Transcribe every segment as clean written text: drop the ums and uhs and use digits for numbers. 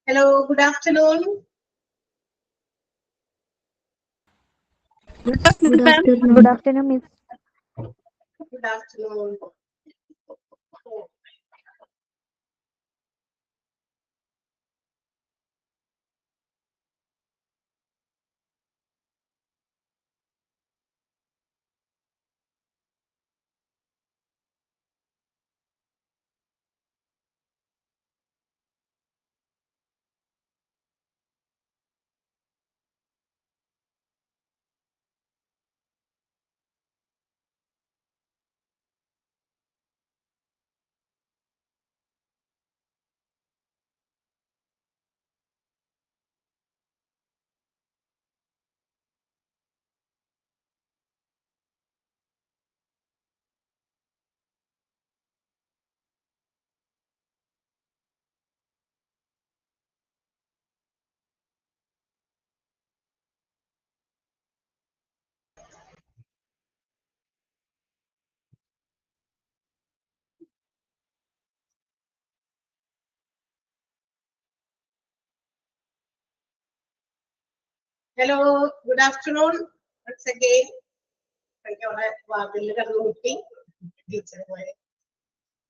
Hello, good afternoon. Good afternoon. Good afternoon, Miss. Good afternoon. Hello, good afternoon. Once again,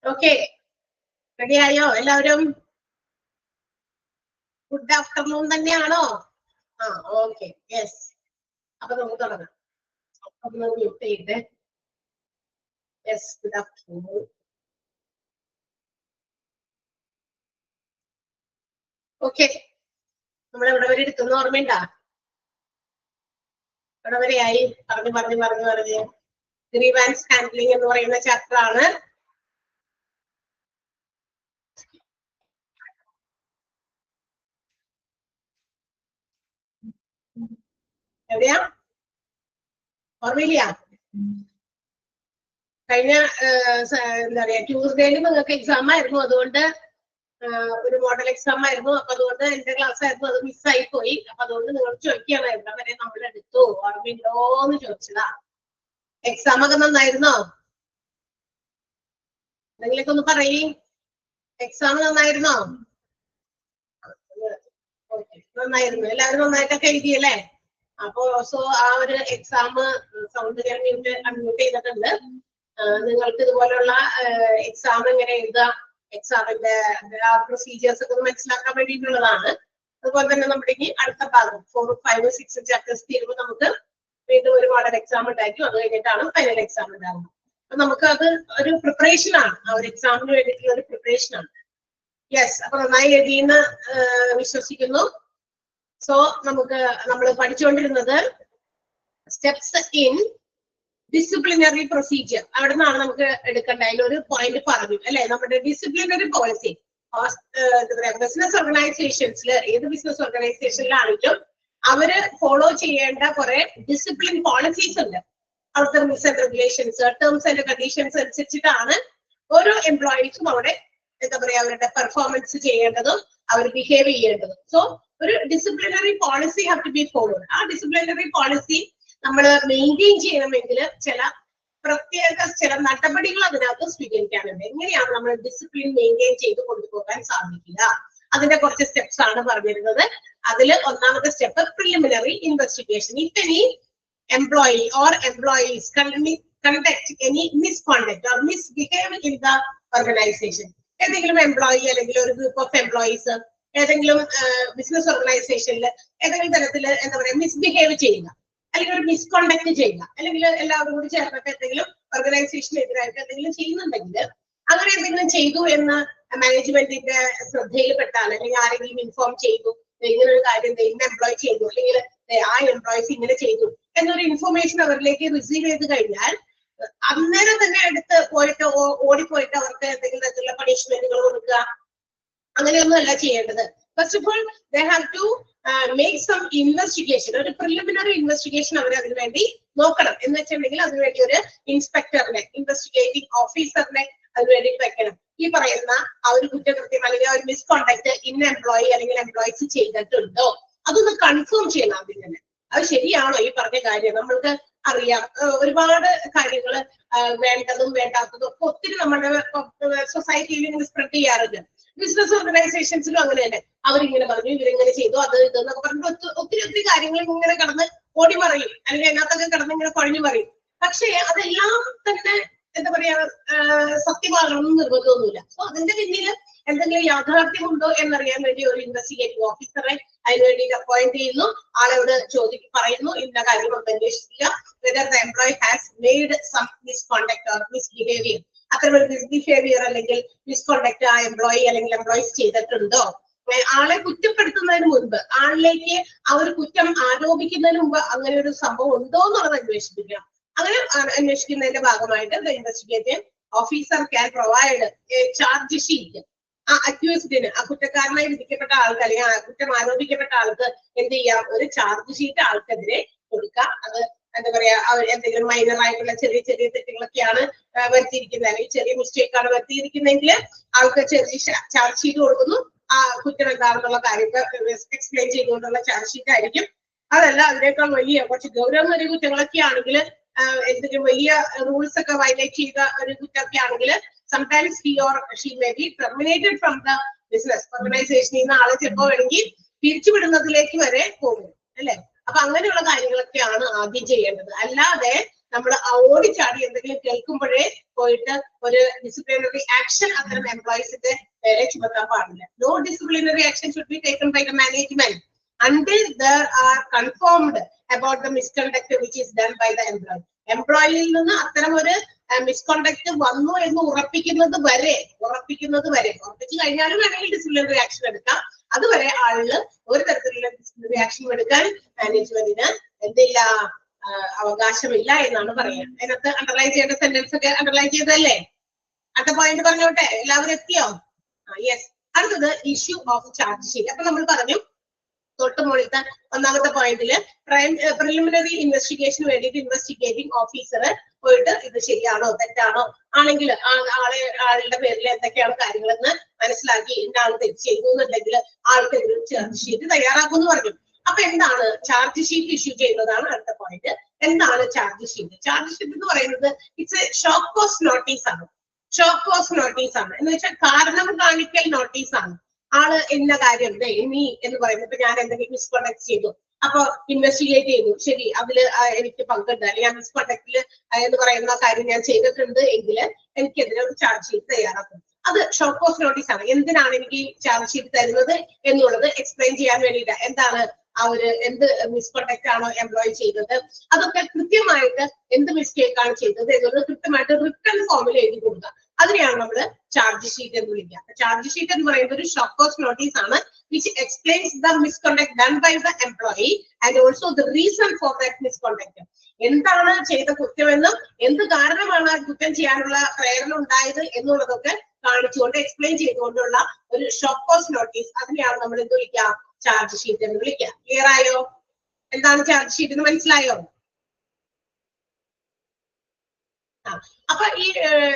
okay. Ready ആയോ എല്ലാവരും? Good afternoon തന്നെയാണോ? Okay, yes. അപ്പൊ നമുക്ക് തുടങ്ങാം. അപ്പൊ നമുക്ക് മ്യൂട്ട് ചെയ്തേ. Yes, good afternoon. Okay. നമ്മൾ എവിടെ വരെ എടുക്കുന്ന ഓർമ്മയുണ്ടാ? എവിടെ വരെയായി? പറഞ്ഞു. ഗ്രീവാൻസ് ഹാൻഡ്ലിംഗ് എന്ന് പറയുന്ന ചാപ്റ്റർ ആണ്. എവിടെയാ? ഓർമ്മയില്ല? കഴിഞ്ഞ എന്താ പറയാ ട്യൂസ്ഡേയിൽ നിങ്ങൾക്ക് എക്സാം ആയിരുന്നു, അതുകൊണ്ട് ഒരു മോഡൽ എക്സാം ആയിരുന്നു. അപ്പൊ അതുകൊണ്ട് എന്റെ ക്ലാസ് ആയിരുന്നു, അത് മിസ്സായി പോയി. അപ്പൊ അതുകൊണ്ട് നിങ്ങൾ ചോദിക്കുകയാണ് എവിടെ വരെ നമ്മൾ എടുത്തു, ഓർമ്മയുണ്ടോന്ന് ചോദിച്ചതാ. എക്സാം ഒക്കെ നന്നായിരുന്നോ? എന്തെങ്കിലൊക്കെ ഒന്ന് പറയേ. എക്സാം നന്നായിരുന്നോ? നന്നായിരുന്നു. എല്ലാവരും നന്നായിട്ടൊക്കെ എഴുതിയല്ലേ? അപ്പോ സോ ആ ഒരു എക്സാം സൗണ്ട് ഞാൻ അൺമ്യൂട്ട് ചെയ്തിട്ടുണ്ട്. നിങ്ങൾക്ക് ഇതുപോലുള്ള എക്സാം എങ്ങനെ എഴുതാം, എക്സാമിന്റെ ആ പ്രൊസീജിയേഴ്സ് ഒക്കെ മനസ്സിലാക്കാൻ വേണ്ടിയിട്ടുള്ളതാണ്. അതുപോലെ തന്നെ നമ്മുടെ ഇനി അടുത്ത ഭാഗം 4, 5, 6 ചാപ്റ്റേഴ്സ് തീരുമ്പോൾ നമുക്ക് വീണ്ടും ഒരു മോഡൽ എക്സാം ഉണ്ടായിരിക്കും. അത് കഴിഞ്ഞിട്ടാണ് ഫൈനൽ എക്സാം ഉണ്ടാകുന്നത്. അപ്പൊ നമുക്ക് അത് ഒരു പ്രിപ്പറേഷൻ ആണ്, ആ ഒരു എക്സാമിന് വേണ്ടിയിട്ടുള്ള ഒരു പ്രിപ്പറേഷൻ ആണ്. യെസ്, അപ്പൊ നന്നായി എഴുതിയെന്ന് വിശ്വസിക്കുന്നു. സോ നമ്മൾ പഠിച്ചുകൊണ്ടിരുന്നത് സ്റ്റെപ്സ് ഇൻ ഡിസിപ്ലിനറി പ്രൊസീജിയർ. അവിടെ നിന്നാണ് നമുക്ക് എടുക്കേണ്ട. അതിലൊരു പോയിന്റ് പറഞ്ഞു അല്ലെ, നമ്മുടെ ഡിസിപ്ലിനറി പോളിസി. എന്താ പറയാ, ബിസിനസ് ഓർഗനൈസേഷൻസിൽ, ഏത് ബിസിനസ് ഓർഗനൈസേഷനിലാണെങ്കിലും അവര് ഫോളോ ചെയ്യേണ്ട കുറെ ഡിസിപ്ലിൻ പോളിസീസ് ഉണ്ട്. അവിടുത്തെ rules and regulations, terms and conditions അനുസരിച്ചിട്ടാണ് ഓരോ എംപ്ലോയീസും അവിടെ എന്താ പറയാ അവരുടെ പെർഫോമൻസ് ചെയ്യേണ്ടതും അവർ ബിഹേവ് ചെയ്യേണ്ടതും. സോ ഒരു disciplinary policy have to be followed. ആ ഡിസിപ്ലിനറി പോളിസി നമ്മൾ മെയിൻറ്റെയിൻ ചെയ്യണമെങ്കിൽ ചില നടപടികൾ അതിനകത്ത് സ്വീകരിക്കാനുണ്ട്. എങ്ങനെയാണ് നമ്മൾ ഡിസിപ്ലിൻ മെയിൻറ്റെയിൻ ചെയ്ത് കൊണ്ടുപോകാൻ സാധിക്കുക, അതിന്റെ കുറച്ച് സ്റ്റെപ്സ് ആണ് പറഞ്ഞിരുന്നത്. അതിൽ ഒന്നാമത്തെ step preliminary investigation. If any employee or employees conduct any misconduct or misbehave in the organization. ഏതെങ്കിലും എംപ്ലോയി അല്ലെങ്കിൽ ഒരു ഗ്രൂപ്പ് ഓഫ് എംപ്ലോയീസ് ഏതെങ്കിലും ബിസിനസ് ഓർഗനൈസേഷനിൽ ഏതെങ്കിലും തരത്തിൽ എന്താ പറയുക മിസ്ബിഹേവ് ചെയ്യുക, അല്ലെങ്കിൽ ഒരു മിസ്കോണ്ടക്ട് ചെയ്യുക, അല്ലെങ്കിൽ എല്ലാവരും കൂടി ചേർന്നിട്ട് എന്തെങ്കിലും ഓർഗനൈസേഷനെതിരായിട്ട് എന്തെങ്കിലും ചെയ്യുന്നുണ്ടെങ്കിൽ, അങ്ങനെ എന്തെങ്കിലും ചെയ്തു എന്ന് മാനേജ്മെന്റിന്റെ ശ്രദ്ധയിൽപ്പെട്ടാൽ, അല്ലെങ്കിൽ ആരെങ്കിലും ഇൻഫോം ചെയ്തു ഇങ്ങനെ ഒരു കാര്യം ഇന്ന എംപ്ലോയി ചെയ്തു, അല്ലെങ്കിൽ ആ എംപ്ലോയീസ് ഇങ്ങനെ ചെയ്തു എന്നൊരു ഇൻഫർമേഷൻ അവരിലേക്ക് റിസീവ് ചെയ്ത് കഴിഞ്ഞാൽ അന്നേരം തന്നെ എടുത്ത് പോയിട്ട് ഓടിപ്പോയിട്ട് അവർക്ക് എന്തെങ്കിലും തരത്തിലുള്ള പണിഷ്മെന്റുകൾ കൊടുക്കുക, അങ്ങനെയൊന്നും അല്ല ചെയ്യേണ്ടത്. First of all they have to make some investigation. ഒരു പ്രിലിമിനറി ഇൻവെസ്റ്റിഗേഷൻ അവർ അതിനു വേണ്ടി നോക്കണം. എന്ന് വെച്ചിട്ടുണ്ടെങ്കിൽ അതിനുവേണ്ടി ഒരു ഇൻസ്പെക്ടറിനെ, ഇൻവെസ്റ്റിഗേറ്റിംഗ് ഓഫീസറിനെ അതിനുവേണ്ടി വെക്കണം. ഈ പറയുന്ന ആ ഒരു കുറ്റകൃത്യം അല്ലെങ്കിൽ ആ ഒരു മിസ്കോണ്ടക്ട് ഇന്ന എംപ്ലോയി അല്ലെങ്കിൽ എംപ്ലോയീസ് ചെയ്തിട്ടുണ്ടോ അതൊന്ന് കൺഫേം ചെയ്യണം. ആദ്യം തന്നെ അത് ശരിയാണോ ഈ പറഞ്ഞ കാര്യം. നമ്മൾക്ക് അറിയാം ഒരുപാട് കാര്യങ്ങൾ വേണ്ടതും വേണ്ടാത്തതും ഒക്കെ ഒത്തിരി നമ്മുടെ സൊസൈറ്റിയിൽ സ്പ്രെഡ് ചെയ്യാറുണ്ട്. ബിസിനസ് ഓർഗനൈസേഷൻസിലും അങ്ങനെ തന്നെ അവരിങ്ങനെ പറഞ്ഞു, ഇവരിങ്ങനെ ചെയ്തു, അത് ഇതെന്നൊക്കെ പറഞ്ഞിട്ട് ഒത്തിരി കാര്യങ്ങൾ ഇങ്ങനെ കടന്ന് ഓടി പറയും, അല്ലെങ്കിൽ അതിനകത്തൊക്കെ കടന്ന് ഇങ്ങനെ കുഴഞ്ഞു പറയും. പക്ഷേ അതെല്ലാം തന്നെ എന്താ പറയാ സത്യമാകണമെന്ന് നിർബന്ധമൊന്നുമില്ല. സോ അതിന്റെ പിന്നിൽ എന്തെങ്കിലും യാഥാർത്ഥ്യമുണ്ടോ എന്നറിയാൻ വേണ്ടി ഒരു ഇൻവെസ്റ്റിഗേറ്റീവ് ഓഫീസറെ അതിന് വേണ്ടിയിട്ട് അപ്പോയിന്റ് ചെയ്യുന്നു. ആളോട് പറയുന്നു, ഇന്ന കാര്യങ്ങളൊക്കെ അന്വേഷിക്കുക, whether the employee has made some misconduct or misbehaviour, അത്തരമൊരു മിസ്ബിഹേവിയർ അല്ലെങ്കിൽ മിസ്കോണ്ടക്ട് ആ എംപ്ലോയി അല്ലെങ്കിൽ എംപ്ലോയീസ് ചെയ്തിട്ടുണ്ടോ. ആളെ കുറ്റപ്പെടുത്തുന്നതിന് മുൻപ്, ആളിലേക്ക് ആ ഒരു കുറ്റം ആരോപിക്കുന്നതിന് മുമ്പ് അങ്ങനെ ഒരു സംഭവം ഉണ്ടോ എന്നുള്ളത് അന്വേഷിപ്പിക്കുക. അങ്ങനെ അന്വേഷിക്കുന്നതിന്റെ ഭാഗമായിട്ട് the investigative officer can provide A charge sheet. ആ അക്യൂസ്ഡിന്, ആ കുറ്റക്കാരനായി വിധിക്കപ്പെട്ട ആൾക്ക് അല്ലെങ്കിൽ ആ കുറ്റം ആരോപിക്കപ്പെട്ട ആൾക്ക് എന്ത് ചെയ്യാം, ഒരു ചാർജ് ഷീറ്റ് ആൾക്കെതിരെ കൊടുക്കാം. അത് എന്താ പറയാ, എന്തെങ്കിലും മൈനർ ആയിട്ടുള്ള ചെറിയ തെറ്റുകളൊക്കെയാണ് വരുത്തിയിരിക്കുന്നത്, അല്ലെങ്കിൽ ചെറിയ മിസ്റ്റേക്കാണ് വരുത്തിയിരിക്കുന്നതെങ്കിൽ ആൾക്ക് ചെറിയ ചാർജ് ഷീറ്റ് കൊടുക്കുന്നു. ആ കുറ്റം എന്താണെന്നുള്ള കാര്യങ്ങൾ എക്സ്പ്ലെയിൻ ചെയ്തുകൊണ്ടുള്ള ചാർജ് ഷീറ്റ് ആയിരിക്കും. അതല്ല അതിനേക്കാൾ വലിയ കുറച്ച് ഗൗരവമേറിയ കുറ്റങ്ങളൊക്കെ ആണെങ്കിൽ, എന്തെങ്കിലും വലിയ റൂൾസ് ഒക്കെ വയലേറ്റ് ചെയ്ത ഒരു കുറ്റമൊക്കെ ആണെങ്കിൽ sometimes he or she may be terminated from the business organization. ഇന്ന് ആളെ ചിലപ്പോൾ വേണമെങ്കിൽ പിരിച്ചുവിടുന്നതിലേക്ക് വരെ പോകും അല്ലെ. അപ്പൊ അങ്ങനെയുള്ള കാര്യങ്ങളൊക്കെയാണ് ആദ്യം ചെയ്യേണ്ടത്. അല്ലാതെ നമ്മൾ ഓടിച്ചാടി എന്തെങ്കിലും കേൾക്കുമ്പോഴേ പോയിട്ട് ഒരു ഡിസിപ്ലിനറി ആക്ഷൻ അത്തരം എംപ്ലോയീസിന്റെ നേരെ ചുമത്താൻ പാടില്ല. No disciplinary action should be taken by the management until there are confirmed about the misconduct which is done by the employee. എംപ്ലോയിയിൽ നിന്ന് അത്തരം ഒരു മിസ്കോണ്ടക്ട് വന്നു എന്ന് ഉറപ്പിക്കുന്നത് വരെ ഉറപ്പിച്ചു കഴിഞ്ഞാലും വേണമെങ്കിൽ ഡിസിപ്ലിനറി ആക്ഷൻ എടുക്കാം. അതുവരെ ആളില് ഒരു തരത്തിലുള്ള ഡിസിപ്ലിനറി ആക്ഷൻ എടുക്കാൻ മാനേജ്മെന്റിന് എന്തില്ല, അവകാശമില്ല എന്നാണ് പറയുക. അതിനകത്ത് അണ്ടർലൈൻ ചെയ്യേണ്ട സെന്റൻസ് ഒക്കെ അണ്ടർലൈൻ ചെയ്തല്ലേ. അടുത്ത പോയിന്റ് പറഞ്ഞോട്ടെ, എല്ലാവരും എത്തിയോ? യെസ്. അടുത്തത് ഇഷ്യൂ ഓഫ് ചാർജ് ഷീറ്റ്. അപ്പൊ നമ്മൾ പറഞ്ഞു തൊട്ട് മുകളിലത്തെ ഒന്നാമത്തെ പോയിന്റില് പ്രിലിമിനറി ഇൻവെസ്റ്റിഗേഷന് വേണ്ടിയിട്ട് ഇൻവെസ്റ്റിഗേറ്റിംഗ് ഓഫീസർ പോയിട്ട് ഇത് ശരിയാണോ തെറ്റാണോ, ആണെങ്കിൽ ആളുടെ പേരിൽ എന്തൊക്കെയാണ് കാര്യങ്ങളെന്ന് മനസ്സിലാക്കി ഇന്ന ആൾ തെറ്റ് ചെയ്തു എന്നുണ്ടെങ്കിൽ ആൾക്കെതിരെ ചാർജ് ഷീറ്റ് തയ്യാറാക്കുമെന്ന് പറഞ്ഞു. അപ്പൊ എന്താണ് ചാർജ് ഷീറ്റ് ഇഷ്യൂ ചെയ്യുന്നതാണ് അടുത്ത പോയിന്റ്. എന്താണ് ചാർജ് ഷീറ്റ്? ചാർജ് ഷീറ്റ് എന്ന് പറയുന്നത് it's a show cause notice ആണ്. ഷോക്ക് കോസ് നോട്ടീസ് ആണ് എന്ന് വെച്ചാൽ കാരണം കാണിക്കൽ നോട്ടീസ് ആണ്. ആള് ഇന്ന കാര്യം ഇനി എന്ന് പറയുന്നത്, ഇപ്പൊ ഞാൻ എന്തെങ്കിലും മിസ്കോണ്ടക്ട് ചെയ്തു, അപ്പൊ ഇൻവെസ്റ്റിഗേറ്റ് ചെയ്തു, ശരി അതിൽ എനിക്ക് പങ്കുണ്ട്, അല്ലെങ്കിൽ ആ മിസ്കോണ്ടക്റ്റിൽ എന്ന് പറയുന്ന കാര്യം ഞാൻ ചെയ്തിട്ടുണ്ട് എങ്കിൽ എനിക്കെതിരെ ഒരു ചാർജ് ഷീറ്റ് തയ്യാറാക്കും. അത് ഷോക്ക് കോസ് നോട്ടീസ് ആണ്. എന്തിനാണ് എനിക്ക് ചാർജ് ഷീറ്റ് തരുന്നത് എന്നുള്ളത് എക്സ്പ്ലെയിൻ ചെയ്യാൻ വേണ്ടിയിട്ട്, എന്താണ് ആ ഒരു എന്ത് മിസ്കോണ്ടക്ട് ആണോ എംപ്ലോയി ചെയ്തത്, അതൊക്കെ കൃത്യമായിട്ട് എന്ത് മിസ്റ്റേക്ക് ആണ് ചെയ്തത് എന്നുള്ളത് കൃത്യമായിട്ട് റിട്ടൺ ഫോമിൽ എഴുതി കൊടുക്കുക. അതിനെയാണ് നമ്മൾ ചാർജ് ഷീറ്റ് എന്ന് വിളിക്കുക. ചാർജ് ഷീറ്റ് എന്ന് പറയുന്നത് ഒരു ഷോക്ക് കോസ് നോട്ടീസ് ആണ്, which explains the misconduct done by the employee and also the reason for that misconduct. എന്താണ് ചെയ്ത കുറ്റമെന്നും എന്ത് കാരണമാണ് ആ കുറ്റം ചെയ്യാനുള്ള പ്രേരണ ഉണ്ടായത് എന്നുള്ളതൊക്കെ കാണിച്ചുകൊണ്ട് എക്സ്പ്ലെയിൻ ചെയ്തുകൊണ്ടുള്ള ഒരു ഷോക്ക് കോസ് നോട്ടീസ്, അതിനെയാണ് നമ്മൾ എന്ത് വിളിക്കുക, ചാർജ് ഷീറ്റ് എന്ന് വിളിക്കുക. ക്ലിയർ ആയോ? എന്താണ് ചാർജ് ഷീറ്റ് എന്ന് മനസ്സിലായോ? അപ്പൊ ഈ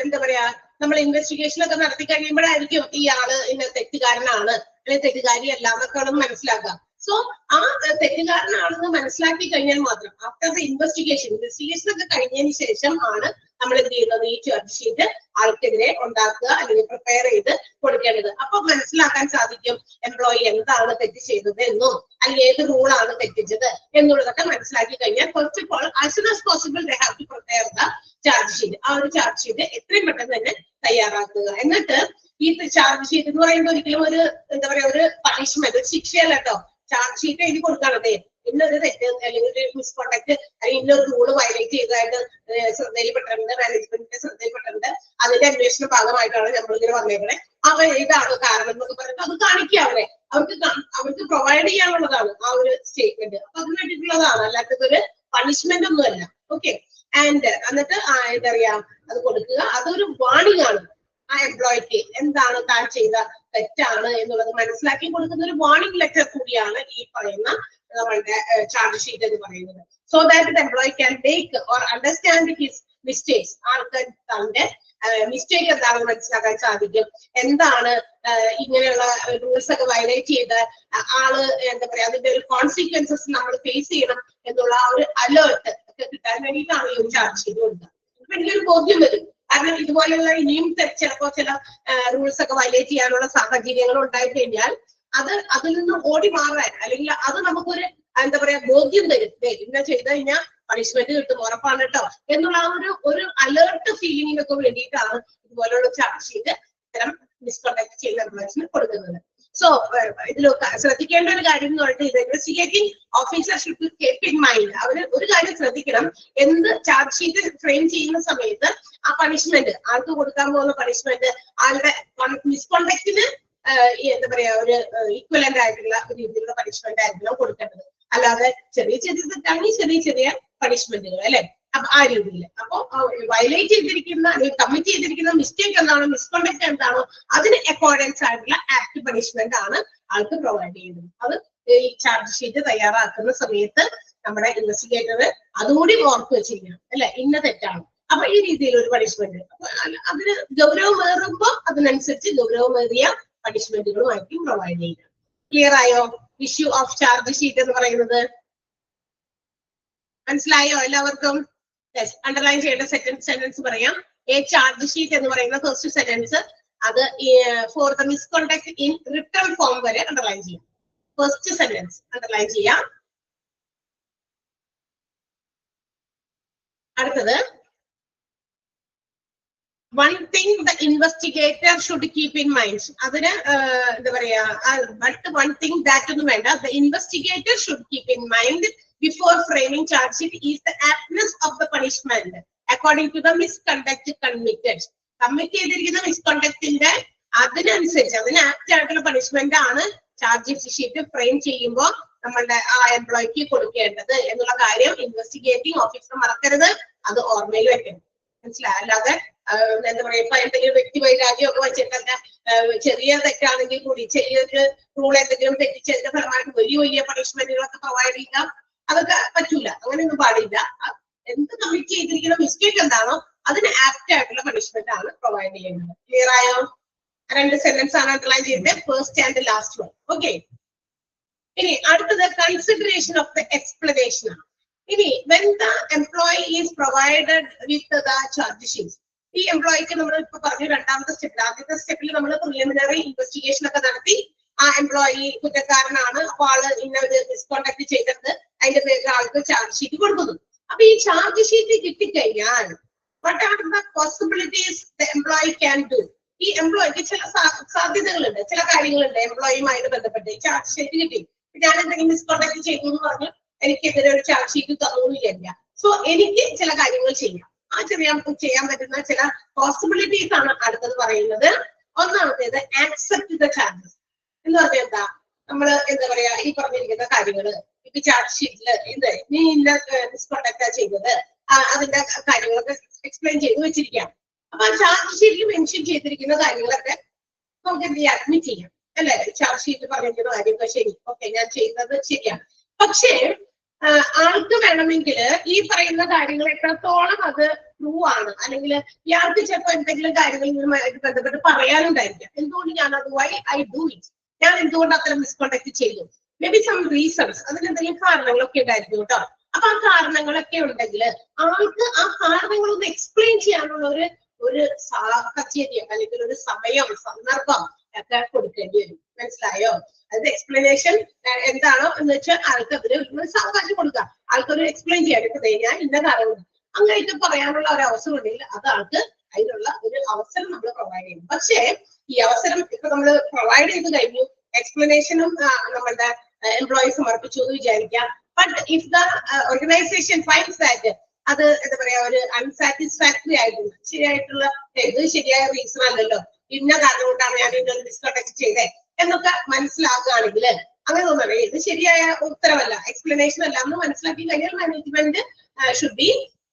എന്താ പറയാ, നമ്മൾ ഇൻവെസ്റ്റിഗേഷൻ ഒക്കെ നടത്തി കഴിയുമ്പോഴായിരിക്കും ഈ ആള് ഇന്ന തെറ്റുകാരനാണ് അല്ലെങ്കിൽ തെറ്റുകാരിയല്ല എന്നൊക്കെ മനസ്സിലാക്കുക. സോ ആ തെറ്റുകാരനാണെന്ന് മനസ്സിലാക്കി കഴിഞ്ഞാൽ മാത്രം ആഫ്റ്റർ ദ ഇൻവെസ്റ്റിഗേഷൻ ഒക്കെ കഴിഞ്ഞതിന് ശേഷം ആണ് നമ്മൾ എന്ത് ചെയ്യുന്നത്, ഈ ചാർജ് ഷീറ്റ് ആൾക്കെതിരെ ഉണ്ടാക്കുക അല്ലെങ്കിൽ പ്രിപ്പയർ ചെയ്ത് കൊടുക്കേണ്ടത്. അപ്പൊ മനസ്സിലാക്കാൻ സാധിക്കും എംപ്ലോയി എന്താണ് തെറ്റ് ചെയ്തത് എന്നും അല്ലെങ്കിൽ ഏത് റൂളാണ് തെറ്റിച്ചത് എന്നുള്ളതൊക്കെ മനസ്സിലാക്കി കഴിഞ്ഞാൽ first of all as soon as possible they have to prepare the charge sheet. ആ ഒരു ചാർജ് ഷീറ്റ് എത്രയും പെട്ടെന്ന് തന്നെ തയ്യാറാക്കുക. എന്നിട്ട് ഈ ചാർജ് ഷീറ്റ് എന്ന് പറയുമ്പോൾ ഒരിക്കലും ഒരു എന്താ പറയാ ഒരു പണിഷ്മെന്റ്, ഒരു ശിക്ഷയല്ല കേട്ടോ. ചാർജ് ഷീറ്റ് എഴുതി കൊടുക്കാണതേ, ഇന്നൊരു തെറ്റ് അല്ലെങ്കിൽ ഒരു മിസ്കോണ്ടക്ട് അല്ലെങ്കിൽ ഇന്നൊരു റൂള് വയലേറ്റ് ചെയ്തതായിട്ട് ശ്രദ്ധയിൽപ്പെട്ടിട്ടുണ്ട്, മാനേജ്മെന്റിന്റെ ശ്രദ്ധയിൽപ്പെട്ടിട്ടുണ്ട്, അതിന്റെ അന്വേഷണ ഭാഗമായിട്ടാണ് നമ്മളിങ്ങനെ വന്നേക്കണേ, ഇതാണ് കാരണം എന്നൊക്കെ പറഞ്ഞിട്ട് അത് കാണിക്കുക. അവർക്ക് പ്രൊവൈഡ് ചെയ്യാനുള്ളതാണ് ആ ഒരു സ്റ്റേറ്റ്മെന്റ്. അപ്പൊ അതിന് വേണ്ടിയിട്ടുള്ളതാണ്, അല്ലാത്തത് ഒരു പണിഷ്മെന്റ് ഒന്നുമല്ല. ഓക്കെ. ആൻഡ് എന്നിട്ട് എന്താ പറയാ അത് കൊടുക്കുക. അതൊരു വാണിംഗ് ആണ് ആ എംപ്ലോയിക്ക്, എന്താണ് താൻ ചെയ്ത തെറ്റാണ് എന്നുള്ളത് മനസ്സിലാക്കി കൊടുക്കുന്ന ഒരു വാർണിംഗ് ലെറ്റർ കൂടിയാണ് ഈ പറയുന്ന നമ്മളുടെ ചാർജ് ഷീറ്റ് എന്ന് പറയുന്നത്. So that the employee can make or understand his mistakes. ആൾക്ക് തന്റെ മിസ്റ്റേക്ക് എന്താണെന്ന് മനസ്സിലാക്കാൻ സാധിക്കും. എന്താണ് ഇങ്ങനെയുള്ള റൂൾസ് ഒക്കെ വയലേറ്റ് ചെയ്ത് ആള് എന്താ പറയാ അതിന്റെ ഒരു കോൺസിക്വൻസസ് നമ്മൾ ഫേസ് ചെയ്യണം എന്നുള്ള ആ ഒരു അലേർട്ട് ഒക്കെ കിട്ടാൻ വേണ്ടിയിട്ടാണ് ഈ ഒരു ചാർജ് ഷീറ്റ് കൊടുക്കുക. അപ്പൊ എനിക്കൊരു ബോധ്യം വരും കാരണം ഇതുപോലെയുള്ള ഇനിയും ചിലപ്പോ ചില റൂൾസ് ഒക്കെ വയലേറ്റ് ചെയ്യാനുള്ള സാഹചര്യങ്ങൾ ഉണ്ടായിക്കഴിഞ്ഞാൽ അതിൽ നിന്ന് ഓടി മാറാൻ അല്ലെങ്കിൽ അത് നമുക്കൊരു എന്താ പറയാ ബോധ്യം തരും, ഇന്ന ചെയ്ത് കഴിഞ്ഞാൽ പണിഷ്മെന്റ് കിട്ടും ഉറപ്പാണ് കേട്ടോ എന്നുള്ള ആ ഒരു അലേർട്ട് ഫീലിങ്ങിനൊക്കെ വേണ്ടിയിട്ടാണ് ഇതുപോലുള്ള ചാർജ് ഷീറ്റ് ഇത്തരം മിസ്കണ്ടക്ട് ചെയ്യുന്ന എംപ്ലോയീസിന് കൊടുക്കുന്നത്. സോ ഇതിൽ ശ്രദ്ധിക്കേണ്ട ഒരു കാര്യം എന്ന് പറഞ്ഞിട്ട് ഇത് investigating officer should keep in mind. അവര് ഒരു കാര്യം ശ്രദ്ധിക്കണം, എന്ത് ചാർജ് ഷീറ്റ് ഫ്രെയിം ചെയ്യുന്ന സമയത്ത് ആ പണിഷ്മെന്റ് ആൾക്ക് കൊടുക്കാൻ പോകുന്ന പണിഷ്മെന്റ് ആളുടെ മിസ്കണ്ടക്റ്റിന് എന്താ പറയാ ഒരു ഈക്വലന്റ് ആയിട്ടുള്ള രീതിയിലുള്ള പണിഷ്മെന്റ് ആയിരിക്കണം കൊടുക്കേണ്ടത്. അല്ലാതെ ചെറിയ ചെറിയ തെറ്റാണെങ്കിൽ ചെറിയ ചെറിയ പണിഷ്മെന്റുകൾ അല്ലെ, അപ്പൊ ആ രീതിയിൽ. അപ്പൊ വയലേറ്റ് ചെയ്തിരിക്കുന്ന അല്ലെങ്കിൽ കമ്മിറ്റ് ചെയ്തിരിക്കുന്ന മിസ്റ്റേക്ക് എന്താണോ മിസ്കണ്ടക്ട് എന്താണോ അതിന് അക്കോർഡൻസ് ആയിട്ടുള്ള ആക്ട് പണിഷ്മെന്റ് ആണ് ആൾക്ക് പ്രൊവൈഡ് ചെയ്യുന്നത്. അത് ഈ ചാർജ് ഷീറ്റ് തയ്യാറാക്കുന്ന സമയത്ത് നമ്മുടെ ഇൻവെസ്റ്റിഗേറ്റർ അതുകൂടി ഓർത്ത് വെച്ചിരിക്കണം അല്ലെ, ഇന്ന തെറ്റാണ്. അപ്പൊ ഈ രീതിയിൽ ഒരു പണിഷ്മെന്റ് അതിന് ഗൗരവമേറുമ്പോ അതിനനുസരിച്ച് ഗൗരവമേറിയ പണിഷ്മെന്റുകളുമായിരിക്കും പ്രൊവൈഡ് ചെയ്യുക. ക്ലിയർ ആയോ? ഇഷ്യൂ ഓഫ് ചാർജ് ഷീറ്റ് എന്ന് പറയുന്നത് മനസ്സിലായോ എല്ലാവർക്കും? അണ്ടർലൈൻ ചെയ്യേണ്ട സെന്റൻസ് പറയാം. എ ചാർജ് ഷീറ്റ് എന്ന് പറയുന്ന ഫസ്റ്റ് സെന്റൻസ് അത് for the misconduct in return form വരെ അണ്ടർലൈൻ ചെയ്യാം. ഫസ്റ്റ് സെന്റൻസ് അണ്ടർലൈൻ ചെയ്യാം. അടുത്തത് one thing the investigator should keep in mind. അതിന് എന്താ പറയാ but one thing that ഒന്നും വേണ്ട. The investigator should keep in mind before framing charge sheet is the aptness of the punishment according to the misconduct committed. Commit ചെയ്തിരിക്കുന്ന മിസ്കണ്ടക്റ്റിന്റെ അതിനനുസരിച്ച് അതിന് apt ആയിട്ടുള്ള punishment ആണ് ചാർജ് ഷീറ്റ് ഫ്രെയിം ചെയ്യുമ്പോൾ നമ്മളുടെ ആ എംപ്ലോയിക്ക് കൊടുക്കേണ്ടത് എന്നുള്ള കാര്യം ഇൻവെസ്റ്റിഗേറ്റിംഗ് ഓഫീസർ മറക്കരുത്. അത് ഓർമ്മയിൽ വെക്കണം. മനസ്സിലായി? അല്ലാതെ എന്താ പറയാ ഇപ്പൊ എന്തെങ്കിലും വ്യക്തി വൈരാഗ്യം ഒക്കെ വെച്ചിട്ടല്ല, ചെറിയ തെറ്റാണെങ്കിൽ കൂടി ചെറിയൊരു റൂൾ എന്തെങ്കിലും തെറ്റിച്ചതിന്റെ ഫലമായിട്ട് വലിയ വലിയ പണിഷ്മെന്റുകളൊക്കെ പ്രൊവൈഡ് ചെയ്യാം. അതൊക്കെ പറ്റൂല, അങ്ങനെയൊന്നും പാടില്ല. എന്ത് കമ്മിറ്റ് ചെയ്തിരിക്കുന്ന മിസ്റ്റേക്ക് എന്താണോ അതിന് ആപ്റ്റ് ആയിട്ടുള്ള പണിഷ്മെന്റ് ആണ് പ്രൊവൈഡ് ചെയ്യുന്നത്. ക്ലിയർ ആയോ? രണ്ട് സെന്റൻസ് ആണ് അണ്ടർലൈൻ ചെയ്യുന്നത്, first and last one. Okay, ഇനി അടുത്തത് കൺസിഡറേഷൻ ഓഫ് ദ എക്സ്പ്ലനേഷൻ ആണ്. ഇനി when the employee is provided with the charge sheet, ഈ എംപ്ലോയിക്ക് നമ്മൾ ഇപ്പൊ പറഞ്ഞു രണ്ടാമത്തെ സ്റ്റെപ്പിൽ, ആദ്യത്തെ സ്റ്റെപ്പിൽ നമ്മൾ പ്രിലിമിനറി ഇൻവെസ്റ്റിഗേഷൻ ഒക്കെ നടത്തി ആ എംപ്ലോയി കുറ്റക്കാരനാണ്, അപ്പൊ ആള് ഇന്ന ഒരു മിസ്കോണ്ടാക്ട് ചെയ്തിട്ട് അതിന്റെ പേരിൽ ആൾക്ക് ചാർജ് ഷീറ്റ് കൊടുക്കുന്നു. അപ്പൊ ഈ ചാർജ് ഷീറ്റ് കിട്ടിക്കഴിഞ്ഞാൽ what are the possibilities the employee can do? ഈ എംപ്ലോയിക്ക് ചില സാധ്യതകളുണ്ട്, ചില കാര്യങ്ങളുണ്ട് എംപ്ലോയിയുമായിട്ട് ബന്ധപ്പെട്ട്. ചാർജ് ഷീറ്റ് കിട്ടി, ഞാൻ എന്തെങ്കിലും മിസ്കോണ്ടാക്ട് ചെയ്തു എന്ന് പറഞ്ഞു എനിക്കെതിരെ ഒരു ചാർജ് ഷീറ്റ് തന്നൂന്നില്ല. സോ എനിക്ക് ചില കാര്യങ്ങൾ ചെയ്യാം. ആ ചെയ്യാൻ പറ്റുന്ന ചില പോസിബിലിറ്റീസ് ആണ് അടുത്തത് പറയുന്നത്. ഒന്നാമത്തേത് ആക്സെപ്റ്റ് ദ ചാർജസ് എന്ന് പറഞ്ഞാൽ എന്താ, നമ്മള് എന്താ പറയാ ഈ പറഞ്ഞിരിക്കുന്ന കാര്യങ്ങള് ഇപ്പൊ ചാർജ് ഷീറ്റില് ഇത് നീ ഇന്ന മിസ്കോണ്ടാക്റ്റാ ചെയ്തത് അതിന്റെ കാര്യങ്ങളൊക്കെ എക്സ്പ്ലെയിൻ ചെയ്ത് വെച്ചിരിക്കാം. അപ്പൊ ആ ചാർജ് ഷീറ്റിൽ മെൻഷൻ ചെയ്തിരിക്കുന്ന കാര്യങ്ങളൊക്കെ നമുക്ക് എന്ത് ചെയ്യാം, അഡ്മിറ്റ് ചെയ്യാം അല്ലെ. ചാർജ് ഷീറ്റ് പറഞ്ഞിരിക്കുന്ന കാര്യമൊക്കെ ശരി, ഓക്കെ ഞാൻ ചെയ്യുന്നത് ശരിയാണ്. പക്ഷേ ആൾക്ക് വേണമെങ്കിൽ ഈ പറയുന്ന കാര്യങ്ങൾ എത്രത്തോളം അത് ട്രൂ ആണ്, അല്ലെങ്കിൽ ഇയാൾക്ക് ചിലപ്പോൾ എന്തെങ്കിലും കാര്യങ്ങളുമായിട്ട് ബന്ധപ്പെട്ട് പറയാനുണ്ടായിരിക്കാം. എന്തുകൊണ്ട് ഞാൻ അത് വൈ ഐ ഡു ഇറ്റ്, ഞാൻ എന്തുകൊണ്ട് അത്തരം മിസ്കോണ്ടാക്ട് ചെയ്തു, മേ ബി സം റീസൺസ്, അതിനെന്തെങ്കിലും കാരണങ്ങളൊക്കെ ഉണ്ടായിരിക്കും കേട്ടോ. അപ്പൊ ആ കാരണങ്ങളൊക്കെ ഉണ്ടെങ്കിൽ ആൾക്ക് ആ കാരണങ്ങളൊന്ന് എക്സ്പ്ലെയിൻ ചെയ്യാനുള്ള ഒരു സാഹചര്യം അല്ലെങ്കിൽ ഒരു സമയം സന്ദർഭം ഒക്കെ കൊടുക്കേണ്ടി വരും. മനസ്സിലായോ? അത് എക്സ്പ്ലനേഷൻ എന്താണോ എന്ന് വെച്ചാൽ ആൾക്ക് അതിന് ഒരു സാവകാശം കൊടുക്കുക, ആൾക്കൊരു എക്സ്പ്ലെയിൻ ചെയ്യാൻ ഞാൻ ഇന്ന കാരണം അങ്ങനെയൊക്കെ പറയാനുള്ള ഒരു അവസരം ഉണ്ടെങ്കിൽ അത് ആൾക്ക് അതിനുള്ള ഒരു അവസരം നമ്മൾ പ്രൊവൈഡ് ചെയ്യും. പക്ഷേ ഈ അവസരം ഇപ്പൊ നമ്മൾ പ്രൊവൈഡ് ചെയ്ത് കഴിഞ്ഞു, എക്സ്പ്ലനേഷനും നമ്മളുടെ എംപ്ലോയി സമർപ്പിച്ചു എന്ന് വിചാരിക്കാം. But if the organisation finds that അത് എന്താ പറയാ ഒരു അൺസാറ്റിസ്ഫാക്ടറി ആയിട്ടുള്ള ശരിയായിട്ടുള്ള ഇത് ശരിയായ റീസൺ അല്ലല്ലോ, ഇന്ന കാരണം കൊണ്ടാണ് ഞാൻ ഇന്നൊരു മിസ്കണ്ടക്ട് ചെയ്തേ എന്നൊക്കെ മനസ്സിലാക്കുകയാണെങ്കിൽ അങ്ങനെ തോന്നണേ ഇത് ശരിയായ ഉത്തരവല്ല, എക്സ്പ്ലനേഷൻ അല്ല എന്ന് മനസ്സിലാക്കി കഴിഞ്ഞാൽ മാനേജ്മെന്റ് ഷുഡ് ബി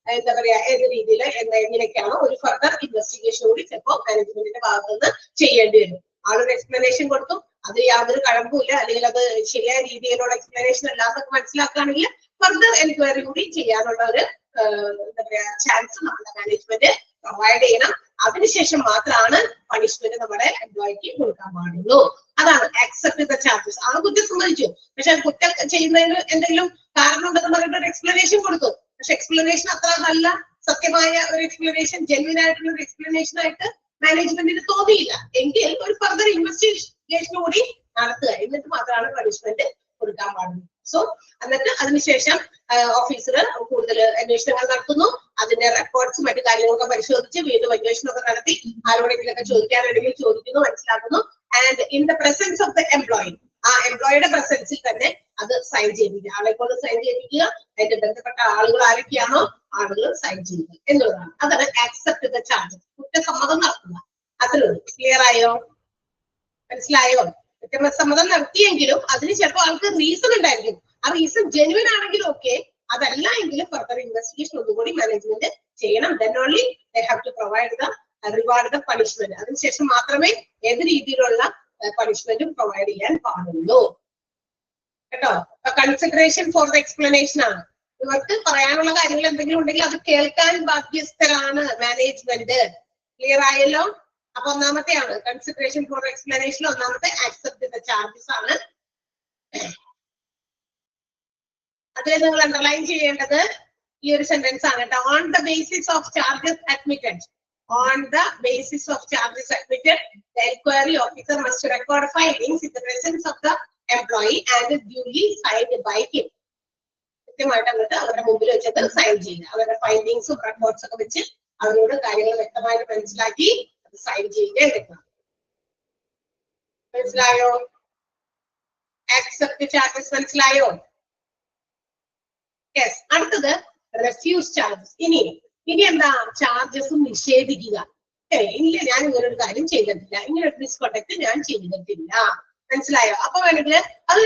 എന്താ പറയാ ഏത് രീതിയിൽ എങ്ങനെയൊക്കെയാണോ ഒരു ഫർദർ ഇൻവെസ്റ്റിഗേഷൻ കൂടി ചിലപ്പോൾ മാനേജ്മെന്റിന്റെ ഭാഗത്തുനിന്ന് ചെയ്യേണ്ടി വരും. ആളൊരു എക്സ്പ്ലനേഷൻ കൊടുത്തു, അത് യാതൊരു കഴമ്പുമില്ല അല്ലെങ്കിൽ അത് ശരിയായ രീതിയിലുള്ള എക്സ്പ്ലനേഷൻ അല്ലാതൊക്കെ മനസ്സിലാക്കുകയാണെങ്കിൽ ഫർദർ എൻക്വയറി കൂടി ചെയ്യാനുള്ള ഒരു എന്താ പറയാ ചാൻസ് നമ്മുടെ മാനേജ്മെന്റ് പ്രൊവൈഡ് ചെയ്യണം. അതിനുശേഷം മാത്രമാണ് പണിഷ്മെന്റ് നമ്മുടെ എംപ്ലോയിക്ക് കൊടുക്കാൻ പാടുള്ളൂ. അതാണ് ആക്സെപ്റ്റ് ദ ചാർജസ്. ആ കുറ്റം സമ്മതിച്ചു, പക്ഷെ കുറ്റം ചെയ്യുന്നതിന് എന്തെങ്കിലും കാരണം ഉണ്ടെന്ന് പറഞ്ഞിട്ട് ഒരു എക്സ്പ്ലനേഷൻ കൊടുത്തു, പക്ഷെ എക്സ്പ്ലനേഷൻ അത്ര നല്ല സത്യമായ ഒരു എക്സ്പ്ലനേഷൻ, ജെന്യൂൻ ആയിട്ടുള്ള ഒരു എക്സ്പ്ലനേഷൻ ആയിട്ട് മാനേജ്മെന്റിന് തോന്നിയില്ല എങ്കിൽ ഒരു ഫർദർ ഇൻവെസ്റ്റിഗേഷൻ കൂടി നടത്തുക, എന്നിട്ട് മാത്രമാണ് പണിഷ്മെന്റ് കൊടുക്കാൻ പാടുള്ളൂ. സോ എന്നിട്ട് അതിനുശേഷം ഓഫീസർ കൂടുതൽ അന്വേഷണങ്ങൾ നടത്തുന്നു, അതിന്റെ റെക്കോർഡ്സ് മറ്റു കാര്യങ്ങളൊക്കെ പരിശോധിച്ച് വീണ്ടും അന്വേഷണമൊക്കെ നടത്തി ആരോടെങ്കിലൊക്കെ ചോദിക്കാനുണ്ടെങ്കിൽ ചോദിക്കുന്നു, മനസ്സിലാക്കുന്നു. And in the presence of the employee, ആ എംപ്ലോയിയുടെ പ്രസൻസിൽ തന്നെ അത് സൈൻ ചെയ്യിപ്പിക്കുക, ആളെ കൊണ്ട് സൈൻ ചെയ്യിപ്പിക്കുക. അതിന്റെ ബന്ധപ്പെട്ട ആളുകൾ ആരൊക്കെയാണോ ആളുകൾ സൈൻ ചെയ്യുക എന്നുള്ളതാണ്. അതാണ് ആക്സെപ്റ്റ് ദ ചാർജ്, കുറ്റസമ്മതം നടത്തുക. അത്രയുള്ളൂ. ക്ലിയർ ആയോ? മനസ്സിലായോ? കുറ്റസമ്മതം നടത്തിയെങ്കിലും അതിന് ചിലപ്പോൾ ആൾക്ക് റീസൺ ഉണ്ടായിരിക്കും. ആ റീസൺ ജെന്യുവൻ ആണെങ്കിലും ഓക്കെ, അതല്ല എങ്കിലും ഫർദർ ഇൻവെസ്റ്റിഗേഷൻ ഒന്നുകൂടി മാനേജ്മെന്റ് ചെയ്യണം. Then only they have to provide the reward the punishment. അതിനുശേഷം മാത്രമേ ഏത് രീതിയിലുള്ള പണിഷ്മെന്റും പ്രൊവൈഡ് ചെയ്യാൻ പാടുള്ളൂ കേട്ടോ. കൺസിഡറേഷൻ ഫോർ ദ എക്സ്പ്ലനേഷൻ ആണ്. ഇവർക്ക് പറയാനുള്ള കാര്യങ്ങൾ എന്തെങ്കിലും ഉണ്ടെങ്കിൽ അത് കേൾക്കാൻ ബാധ്യസ്ഥരാണ് മാനേജ്മെന്റ്. ക്ലിയർ ആയല്ലോ? അപ്പൊ ഒന്നാമത്തെയാണ് കൺസിഡറേഷൻ ഫോർ എക്സ്പ്ലനേഷൻ, ഒന്നാമത്തെ ആക്സെപ്റ്റ് ദ ചാർജസ് ആണ്. അതിൽ നിങ്ങൾ അണ്ടർലൈൻ ചെയ്യേണ്ടത് ഈ ഒരു സെന്റൻസ് ആണ് കേട്ടോ. On the basis of charges admitted, on the basis of charges admitted, the inquiry officer must record findings in the presence of the employee and duly signed by him. കൃത്യമായിട്ട് അങ്ങോട്ട് അവരുടെ മുമ്പിൽ വെച്ചിട്ട് സൈൻ ചെയ്യുക. അവരുടെ ഫൈൻഡിങ്സും records ഒക്കെ വെച്ച് അവരോട് കാര്യങ്ങൾ വ്യക്തമായിട്ട് മനസ്സിലാക്കി അത് സൈൻ ചെയ്യുക എടുക്കണം. മനസ്സിലായോ? ആക്സെപ്റ്റ് ചാർജസ് മനസ്സിലായോ? യെസ്. അടുത്തത് റെഫ്യൂസ് ചാർജസ്. ഇനി എന്താ? ചാർജസും നിഷേധിക്കുക. ഇല്ല, ഞാൻ ഇങ്ങനെ ഒരു കാര്യം ചെയ്തിട്ടില്ല, ഇങ്ങനെ ഒരു മിസ്കോണ്ടക്ട് ഞാൻ ചെയ്തിട്ടില്ല. മനസ്സിലായോ? അപ്പൊ വേണമെങ്കിൽ അത്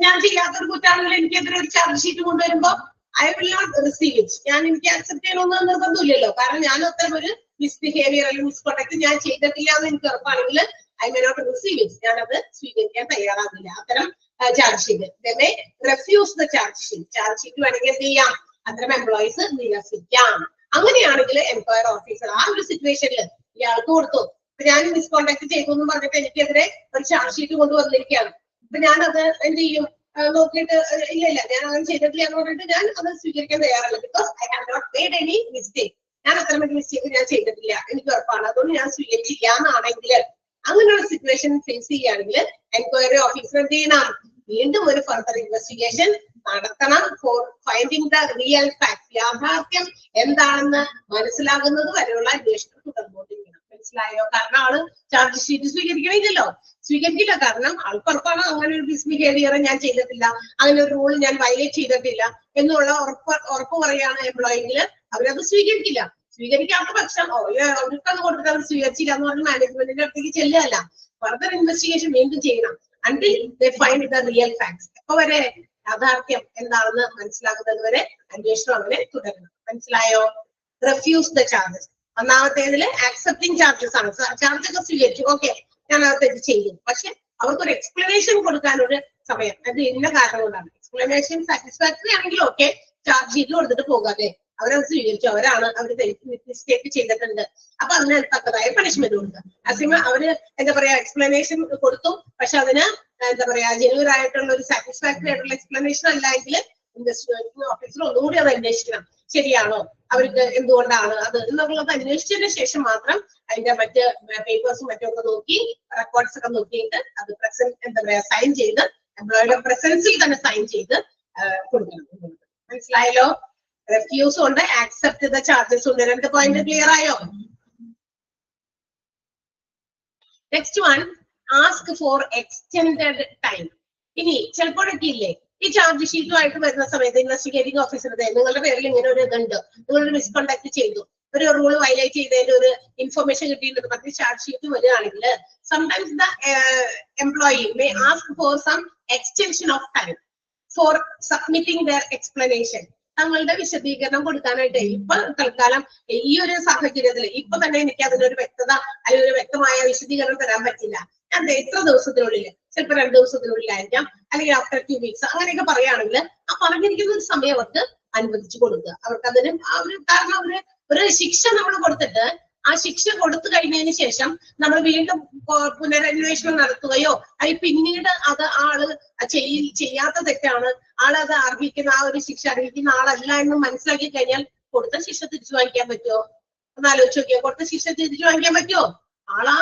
ഞാൻ ചെയ്യാത്തൊരു കുറ്റാണെങ്കിൽ എനിക്കെതിരെ ഒരു ചാർജ് ഷീറ്റ് കൊണ്ടുവരുമ്പോ I will not receive it. എനിക്ക് അക്സെപ്റ്റ് ചെയ്യണമെന്ന് നിർബന്ധമില്ലല്ലോ. കാരണം ഞാൻ അത്തരം ഒരു മിസ്ബിഹേവിയർ അല്ലെങ്കിൽ മിസ്കോണ്ടക്ട് ഞാൻ ചെയ്തിട്ടില്ല എന്ന് എനിക്ക് ഉറപ്പാണെങ്കിൽ I may not receive it. ഞാൻ അത് സ്വീകരിക്കാൻ തയ്യാറാവില്ല അത്തരം charge sheet. Refuse the charge sheet. Charge sheet വേണമെങ്കിൽ എന്ത് ചെയ്യാം? അത്തരം എംപ്ലോയീസ് നിരസിക്കാം. അങ്ങനെയാണെങ്കിൽ എംപ്ലോയർ ഓഫീസർ ആ ഒരു സിറ്റുവേഷനിൽ ഇയാൾക്ക് കൊടുത്തു, ഇപ്പൊ ഞാൻ മിസ്കോണ്ടാക്ട് ചെയ്തു എന്ന് പറഞ്ഞിട്ട് എനിക്കെതിരെ ഒരു ചാർജ് ഷീറ്റ് കൊണ്ടുവന്നിരിക്കുകയാണ്. അപ്പൊ ഞാൻ അത് എന്ത് ചെയ്യും? നോക്കിയിട്ട് ഇല്ല ഞാൻ അങ്ങനെ ചെയ്തിട്ടില്ല എന്ന് പറഞ്ഞിട്ട് ഞാൻ അത് സ്വീകരിക്കാൻ തയ്യാറല്ല. Because I have not made any mistake. ഞാൻ അത്തരം ഒരു മിസ്റ്റേക്ക് ഞാൻ ചെയ്തിട്ടില്ല, എനിക്ക് ഉറപ്പാണ്, അതുകൊണ്ട് ഞാൻ സ്വീകരിച്ചില്ല എന്നാണെങ്കിൽ, അങ്ങനെയുള്ള സിറ്റുവേഷൻ ഫേസ് ചെയ്യുകയാണെങ്കിൽ എൻക്വയറി ഓഫീസർ എന്ത് ചെയ്യണം? വീണ്ടും ഒരു ഫർദർ ഇൻവെസ്റ്റിഗേഷൻ നടത്തണം. For finding the real fact. യാഥാർത്ഥ്യം എന്താണെന്ന് മനസ്സിലാകുന്നത് വരെയുള്ള അന്വേഷണം തുടർന്നുകൊണ്ടിരിക്കണം. മനസ്സിലായോ? കാരണം ആള് ചാർജ് ഷീറ്റ് സ്വീകരിക്കില്ല. കാരണം ആൾക്കുറപ്പാണ് അങ്ങനെ ഒരു മിസ്ബിഹേവിയർ ഞാൻ ചെയ്തിട്ടില്ല, അങ്ങനെ ഒരു റൂൾ ഞാൻ വയലേറ്റ് ചെയ്തിട്ടില്ല എന്നുള്ള ഉറപ്പ് പറയാണ് എംപ്ലോയിയിൽ, അവരത് സ്വീകരിക്കില്ല. സ്വീകരിക്കാത്ത പക്ഷം അവർക്കത് കൊടുത്തിട്ട് അവർ സ്വീകരിച്ചില്ല എന്ന് പറഞ്ഞ് മാനേജ്മെന്റിന്റെ അടുത്തേക്ക് ചെല്ലുകയല്ല, ഫർദർ ഇൻവെസ്റ്റിഗേഷൻ വീണ്ടും ചെയ്യണം. until they find the real facts. അപ്പൊ വരെ യാഥാർത്ഥ്യം എന്താണെന്ന് മനസ്സിലാക്കുന്നത് വരെ അന്വേഷണം അങ്ങനെ തുടരണം. മനസ്സിലായോ? Refuse the charges. ഒന്നാമത്തേതില് ആക്സെപ്റ്റിംഗ് ചാർജസ് ആണ്. ചാർജ് ഒക്കെ സ്വീകരിച്ചു, ഓക്കെ ഞാൻ അത് തെറ്റ് ചെയ്തു, പക്ഷെ അവർക്കൊരു എക്സ്പ്ലനേഷൻ കൊടുക്കാനൊരു സമയം, അത് ഇന്ന കാരണം കൊണ്ടാണ്. എക്സ്പ്ലനേഷൻ സാറ്റിസ്ഫാക്ടറി ആണെങ്കിൽ ഓക്കെ, ചാർജ് ഷീറ്റ് കൊടുത്തിട്ട് പോകാതെ അവരത് സ്വീകരിച്ചു, അവരാണ് അവർ മിസ്റ്റേക്ക് ചെയ്തിട്ടുണ്ട്, അപ്പൊ അതിന് തക്കതായ പണിഷ്മെന്റ് കൊടുക്കുക. അതേസമയം അവര് എന്താ പറയാ എക്സ്പ്ലനേഷൻ കൊടുത്തു, പക്ഷെ അതിന് എന്താ പറയാ ജെന്യൂൻ ആയിട്ടുള്ള ഒരു സാറ്റിസ്ഫാക്ടറി ആയിട്ടുള്ള എക്സ്പ്ലനേഷൻ അല്ല എങ്കിൽ ഇൻവെസ്റ്റിഗേഷൻ ഓഫീസർ ഒന്നുകൂടി അത് അന്വേഷിക്കണം. ശരിയാണോ, അവർക്ക് എന്തുകൊണ്ടാണ് അത് എന്നുള്ളത് അന്വേഷിച്ചതിന് ശേഷം മാത്രം അതിന്റെ മറ്റ് പേപ്പേഴ്സും മറ്റൊക്കെ നോക്കി റെക്കോർഡ്സ് ഒക്കെ നോക്കിയിട്ട് അത് എന്താ പറയാ സൈൻ ചെയ്ത് എംപ്ലോയിയുടെ പ്രസൻസിൽ തന്നെ സൈൻ ചെയ്ത് കൊടുക്കണം. മനസ്സിലായല്ലോ? റെഫ്യൂസ് ഉണ്ട്, ആക്സെപ്റ്റ് ദ ചാർജസ് ഉണ്ട്. രണ്ട് പോയിന്റ് ക്ലിയർ ആയോ? Next one, ask for extended time. ഇനി ചിലപ്പോഴൊക്കെ ഇല്ലേ ഈ ചാർജ് ഷീറ്റുമായിട്ട് വരുന്ന സമയത്ത് ഇൻവെസ്റ്റിഗേറ്റിംഗ് ഓഫീസറുടെ നിങ്ങളുടെ പേരിൽ ഇങ്ങനെ ഒരു ഇതുണ്ട്, നിങ്ങളൊരു മിസ്കണ്ടക്ട് ചെയ്തു, ഒരു റൂൾ വയലേറ്റ് ചെയ്തതിന്റെ ഒരു ഇൻഫർമേഷൻ കിട്ടിയിട്ട് പറഞ്ഞ് ചാർജ് ഷീറ്റ് വരികയാണെങ്കിൽ sometimes the employee may ask for some extension of time for submitting their explanation. തങ്ങളുടെ വിശദീകരണം കൊടുക്കാനായിട്ട് ഇപ്പൊ തൽക്കാലം ഈ ഒരു സാഹചര്യത്തിൽ ഇപ്പൊ തന്നെ എനിക്ക് അതിനൊരു വ്യക്തത അല്ലെങ്കിൽ ഒരു വ്യക്തമായ വിശദീകരണം തരാൻ പറ്റില്ല, ഞാൻ എത്ര ദിവസത്തിനുള്ളിൽ, ചിലപ്പോൾ 2 ദിവസത്തിനുള്ളിലായിരിക്കാം, അല്ലെങ്കിൽ ആഫ്റ്റർ 2 വീക്സ് അങ്ങനെയൊക്കെ പറയുകയാണെങ്കിൽ ആ പറഞ്ഞിരിക്കുന്ന ഒരു സമയം അവർക്ക് അനുവദിച്ചു കൊടുക്കുക. അവർക്ക് അതിന് കാരണം അവര് ഒരു ശിക്ഷ നമ്മൾ കൊടുത്തിട്ട് ആ ശിക്ഷ കൊടുത്തു കഴിഞ്ഞതിന് ശേഷം നമ്മൾ വീണ്ടും പുനരന്വേഷണം നടത്തുകയോ അല്ലെങ്കിൽ പിന്നീട് അത് ആള് ചെയ്യാത്ത തെറ്റാണ്, ആളത് അർഹിക്കുന്ന ആ ഒരു ശിക്ഷ അർഹിക്കുന്ന ആളല്ല എന്ന് മനസ്സിലാക്കി കഴിഞ്ഞാൽ കൊടുത്ത ശിക്ഷ തിരിച്ചു വാങ്ങിക്കാൻ പറ്റുമോ? ഒന്ന് ആലോചിച്ച് നോക്കിയോ, കൊടുത്ത ശിക്ഷ തിരിച്ചു വാങ്ങിക്കാൻ പറ്റുമോ? ആളാ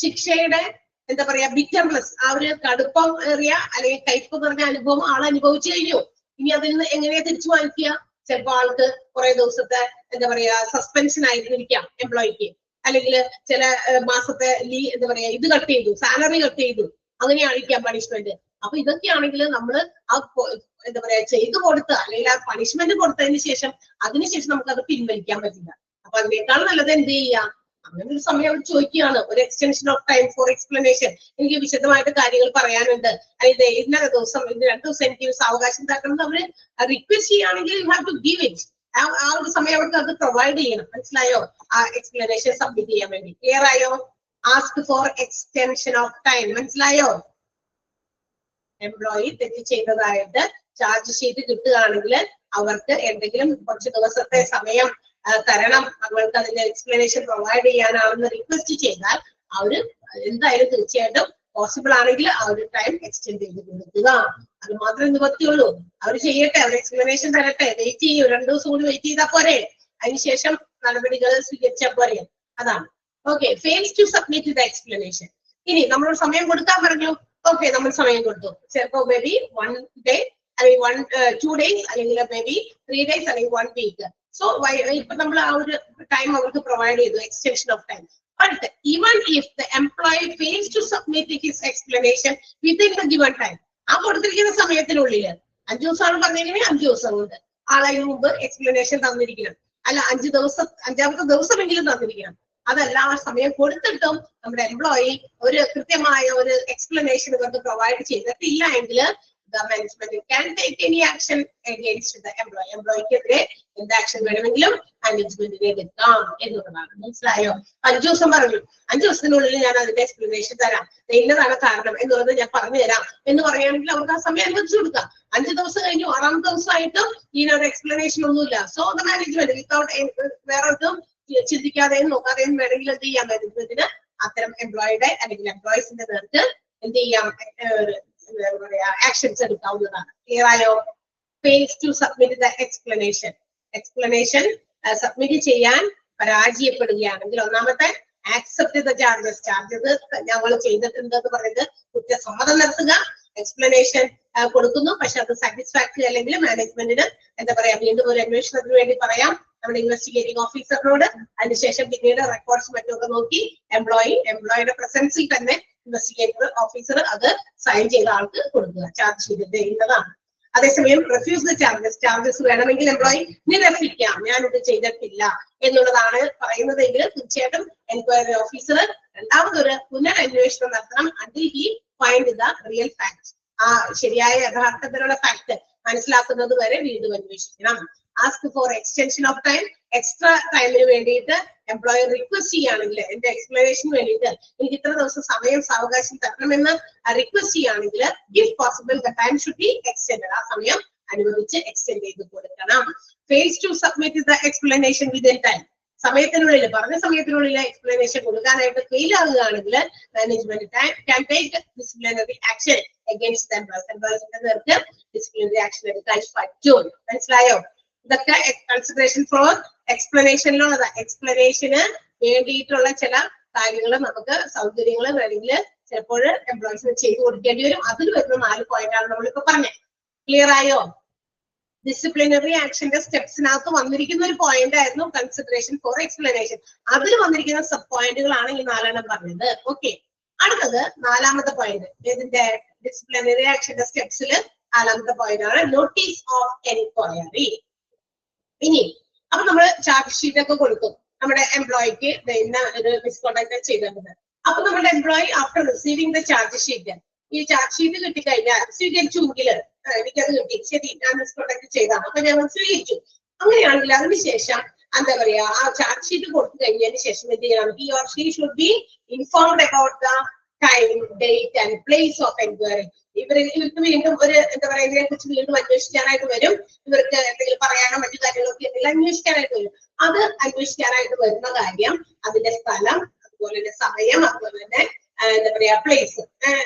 ശിക്ഷയുടെ എന്താ പറയാ ബിറ്റർനെസ്, ആ ഒരു കടുപ്പം ഏറിയ അല്ലെങ്കിൽ കയ്പ് നിറഞ്ഞ അനുഭവം ആൾ അനുഭവിച്ചു കഴിഞ്ഞു. ഇനി അതിൽ നിന്ന് എങ്ങനെയാ തിരിച്ചു വാങ്ങിക്കുക? ചിലപ്പോ ആൾക്ക് കുറെ ദിവസത്തെ എന്താ പറയാ സസ്പെൻഷൻ ആയിരുന്നിരിക്കാം എംപ്ലോയിക്ക്, അല്ലെങ്കിൽ ചില മാസത്തെ എന്താ പറയാ ഇത് കട്ട് ചെയ്തു, സാലറി കട്ട് ചെയ്തു, അങ്ങനെയായിരിക്കാം പണിഷ്മെന്റ്. അപ്പൊ ഇതൊക്കെയാണെങ്കിൽ നമ്മൾ ആ എന്താ പറയാ ചെയ്തു കൊടുത്ത അല്ലെങ്കിൽ ആ പണിഷ്മെന്റ് കൊടുത്തതിന് ശേഷം അതിനുശേഷം നമുക്ക് അത് പിൻവലിക്കാൻ പറ്റില്ല. അപ്പൊ അതിനേക്കാൾ നല്ലത് എന്ത് ചെയ്യാം, അങ്ങനെ ഒരു സമയം അവർ ചോദിക്കുകയാണ്, ഒരു extension of time four explanation, എനിക്ക് വിശദമായിട്ട് കാര്യങ്ങൾ പറയാനുണ്ട്, അല്ലെങ്കിൽ ഇന്ന ദിവസം 2 ദിവസം എനിക്ക് സാവകാശം തരണം എന്ന് അവര് റിക്വസ്റ്റ് ചെയ്യുകയാണെങ്കിൽ you have to give it. ആ ഒരു സമയം അവർക്ക് അത് പ്രൊവൈഡ് ചെയ്യണം. മനസ്സിലായോ? ആ എക്സ്പ്ലനേഷൻ സബ്മിറ്റ് ചെയ്യാൻ വേണ്ടി. ക്ലിയർ ആയോ? Ask for extension of time. മനസ്സിലായോ? എംപ്ലോയി തെറ്റ് ചെയ്തതായിട്ട് ചാർജ് ഷീറ്റ് കിട്ടുകയാണെങ്കിൽ അവർക്ക് എന്തെങ്കിലും കുറച്ച് ദിവസത്തെ സമയം തരണം, അവർക്ക് അതിന്റെ എക്സ്പ്ലനേഷൻ പ്രൊവൈഡ് ചെയ്യാനാണെന്ന് റിക്വസ്റ്റ് ചെയ്താൽ അവര് എന്തായാലും തീർച്ചയായിട്ടും പോസിബിൾ ആണെങ്കിൽ ആ ഒരു ടൈം എക്സ്റ്റെൻഡ് ചെയ്ത് കൊടുക്കുക. അത് മാത്രമേ നിവർത്തിയുള്ളൂ. അവർ ചെയ്യട്ടെ, അവർ എക്സ്പ്ലനേഷൻ തരട്ടെ, വെയിറ്റ് ചെയ്യൂ, 2 ദിവസം കൂടി വെയിറ്റ് ചെയ്താൽ പോരെ, അതിനുശേഷം നടപടികൾ സ്വീകരിച്ചാൽ പോരെ. അതാണ്. Okay, fails to submit the explanation. ഇനി നമ്മളോട് സമയം കൊടുക്കാൻ പറഞ്ഞു. ഓക്കെ, നമ്മൾ സമയം കൊടുത്തു. ചിലപ്പോ മേ ബി 1 day അല്ലെങ്കിൽ 2 days അല്ലെങ്കിൽ മേ ബി 3 days അല്ലെങ്കിൽ 1 week. സോ ഇപ്പൊ നമ്മൾ ആ ഒരു ടൈം അവർക്ക് പ്രൊവൈഡ് ചെയ്തു, extension of time. But even if the employee fails to submit his explanation within the given time, ആ കൊടുത്തിരിക്കുന്ന സമയത്തിനുള്ളിൽ 5 ദിവസമാണ് പറഞ്ഞെങ്കിൽ 5 ദിവസം കൊണ്ട് ആളതിന് മുമ്പ് എക്സ്പ്ലനേഷൻ തന്നിരിക്കണം. അല്ല 5 ദിവസം, 5ാമത്തെ ദിവസമെങ്കിലും തന്നിരിക്കണം. അതല്ല, ആ സമയം കൊടുത്തിട്ടും നമ്മുടെ എംപ്ലോയി ഒരു കൃത്യമായ ഒരു എക്സ്പ്ലനേഷൻ ഇവർക്ക് പ്രൊവൈഡ് ചെയ്തിട്ടില്ല എങ്കിൽ the management can take any action against the employee. എംപ്ലോയിക്കെതിരെ എന്ത് ആക്ഷൻ വേണമെങ്കിലും മാനേജ്മെന്റിനെ എടുക്കാം എന്നുള്ളതാണ്. മനസ്സിലായോ? 5 ദിവസം പറഞ്ഞു, 5 ദിവസത്തിനുള്ളിൽ ഞാൻ അതിന്റെ എക്സ്പ്ലനേഷൻ തരാം, ഇന്നതാണ് കാരണം എന്നുള്ളത് ഞാൻ പറഞ്ഞു തരാം എന്ന് പറയുകയാണെങ്കിൽ അവർക്ക് ആ സമയം അനുവദിച്ചു കൊടുക്കാം. 5 ദിവസം കഴിഞ്ഞു, 6ാമത്തെ ദിവസമായിട്ടും ഇതിനൊരു എക്സ്പ്ലനേഷൻ ഒന്നുമില്ല. സോ ദ മാനേജ്മെന്റ് വിത്തൗട്ട് വേറെ ഒന്നും ചിന്തിക്കാതെയും നോക്കാതെയും വേണമെങ്കിൽ എന്ത് ചെയ്യാം, മാനേജ്മെന്റിന് അത്തരം എംപ്ലോയിയുടെ അല്ലെങ്കിൽ എംപ്ലോയീസിന്റെ നേർക്ക് എന്ത് ചെയ്യാം, ആക്ഷൻസ് എടുക്കാവുന്നതാണ്. ക്ലിയർ ആയോ? Fails to submit the explanation. Explanation submit ചെയ്യാൻ പരാജയപ്പെടുകയാണെങ്കിൽ ഒന്നാമത്തെ ആക്സെപ്റ്റ് ദ ചാർജസ്. ചാർജസ് ഞങ്ങൾ ചെയ്തിട്ടുണ്ട് എന്ന് പറയുന്നത് കുറ്റസമ്മതം നടത്തുക. എക്സ്പ്ലനേഷൻ കൊടുക്കുന്നു, പക്ഷെ അത് സാറ്റിസ്ഫാക്ടറി അല്ലെങ്കിൽ മാനേജ്മെന്റിന് എന്താ പറയാ വീണ്ടും ഒരു അന്വേഷണത്തിന് വേണ്ടി പറയാം നമ്മുടെ ഇൻവെസ്റ്റിഗേറ്റിംഗ് ഓഫീസറിനോട്. അതിനുശേഷം പിന്നീട് റെക്കോർഡ്സ് മറ്റൊക്കെ നോക്കി എംപ്ലോയിയുടെ പ്രസൻസിൽ തന്നെ ഇൻവെസ്റ്റിഗേറ്റീവ് ഓഫീസർ അത് സൈൻ ചെയ്ത ആൾക്ക് കൊടുക്കുക. ചാർജ് ഷീറ്റിന്റെ ഇന്നതാണ്. അതേസമയം റിഫ്യൂസ് ദ ചാർജസ് വേണമെങ്കിൽ എംപ്ലോയി നിരസിക്കാം, ഞാനിത് ചെയ്തിട്ടില്ല എന്നുള്ളതാണ് പറയുന്നതെങ്കിൽ തീർച്ചയായിട്ടും എൻക്വയറി ഓഫീസർ രണ്ടാമതൊരു പുനരന്വേഷണം നടത്തണം. until he find the real fact. ആ ശരിയായ യഥാർത്ഥത്തിലുള്ള ഫാക്ട് മനസ്സിലാക്കുന്നത് വരെ വീണ്ടും അന്വേഷിക്കണം. Ask for extension of time. Extra ടൈമിന് വേണ്ടിയിട്ട് എംപ്ലോയർ റിക്വസ്റ്റ് ചെയ്യുകയാണെങ്കിൽ, എന്റെ എക്സ്പ്ലനേഷന് വേണ്ടിയിട്ട് എനിക്ക് ഇത്ര ദിവസം സമയം സാവകാശം തരണമെന്ന് റിക്വസ്റ്റ് ചെയ്യുകയാണെങ്കിൽ if possible the time should be extended. ആ സമയം അനുവദിച്ച് എക്സ്റ്റെൻഡ് ചെയ്ത് കൊടുക്കണം. Fails to submit the explanation within time. സമയത്തിനുള്ളിൽ, പറഞ്ഞ സമയത്തിനുള്ളിൽ എക്സ്പ്ലനേഷൻ കൊടുക്കാനായിട്ട് ഫെയിൽ ആകുകയാണെങ്കിൽ management can take disciplinary action against the employees. എംപ്ലോയീസിന്റെ നേർക്ക് ഡിസിപ്ലിനറി ആക്ഷൻ എടുക്കാൻ പറ്റും. മനസ്സിലായോ? ഇതൊക്കെ കൺസിഡറേഷൻ ഫോർ എക്സ്പ്ലനേഷനിലുള്ളതാ. എക്സ്പ്ലനേഷന് വേണ്ടിയിട്ടുള്ള ചില കാര്യങ്ങൾ നമുക്ക് സൗകര്യങ്ങൾ വേണമെങ്കിൽ ചിലപ്പോൾ എംപ്ലോയീസിന് ചെയ്തു കൊടുക്കേണ്ടി വരും. അതിൽ വരുന്ന 4 പോയിന്റാണ് നമ്മളിപ്പോ പറഞ്ഞത്. ക്ലിയർ ആയോ? ഡിസിപ്ലിനറി ആക്ഷന്റെ സ്റ്റെപ്സിനകത്ത് വന്നിരിക്കുന്ന ഒരു പോയിന്റ് ആയിരുന്നു കൺസിഡറേഷൻ ഫോർ എക്സ്പ്ലനേഷൻ. അതിൽ വന്നിരിക്കുന്ന സബ് പോയിന്റുകളാണ് ഈ 4 പറഞ്ഞത്. ഓക്കെ, അടുത്തത് 4ാമത്തെ പോയിന്റ്. ഇതിന്റെ ഡിസിപ്ലിനറി ആക്ഷന്റെ സ്റ്റെപ്സിൽ 4ാമത്തെ പോയിന്റ് ആണ് നോട്ടീസ് ഓഫ് എൻക്വയറി. ഇനി അപ്പൊ നമ്മൾ ചാർജ് ഷീറ്റ് ഒക്കെ കൊടുക്കും നമ്മുടെ എംപ്ലോയിക്ക് ഇന്ന ഒരു മിസ്കോണ്ടക്ട് ചെയ്തിട്ടുണ്ട്. അപ്പൊ നമ്മുടെ employee after receiving the charge sheet, ഈ ചാർജ് ഷീറ്റ് കിട്ടിക്കഴിഞ്ഞാൽ സ്വീകരിച്ചുവെങ്കിൽ എനിക്കത് കിട്ടി, ശരി ഞാൻ മിസ്കോണ്ടക്ട് ചെയ്താണ്, അപ്പൊ ഞാൻ സ്വീകരിച്ചു. അങ്ങനെയാണെങ്കിൽ അതിനുശേഷം എന്താ പറയാ, ആ ചാർജ് ഷീറ്റ് കൊടുത്തു കഴിഞ്ഞതിന് ശേഷം എന്ത് ചെയ്യണം? He or she should be informed about the time, date and place of enquiry. ഇവർക്ക് വീണ്ടും ഒരു എന്താ പറയാ ഇതിനെ കുറിച്ച് വീണ്ടും അന്വേഷിക്കാനായിട്ട് വരും. ഇവർക്ക് എന്തെങ്കിലും പറയാനോ മറ്റു കാര്യങ്ങളൊക്കെ എന്തെങ്കിലും അന്വേഷിക്കാനായിട്ട് വരും. അത് അന്വേഷിക്കാനായിട്ട് വരുന്ന കാര്യം, അതിന്റെ സ്ഥലം, അതുപോലെ തന്നെ സമയം, അതുപോലെ തന്നെ എന്താ പറയാ പ്ലേസ്,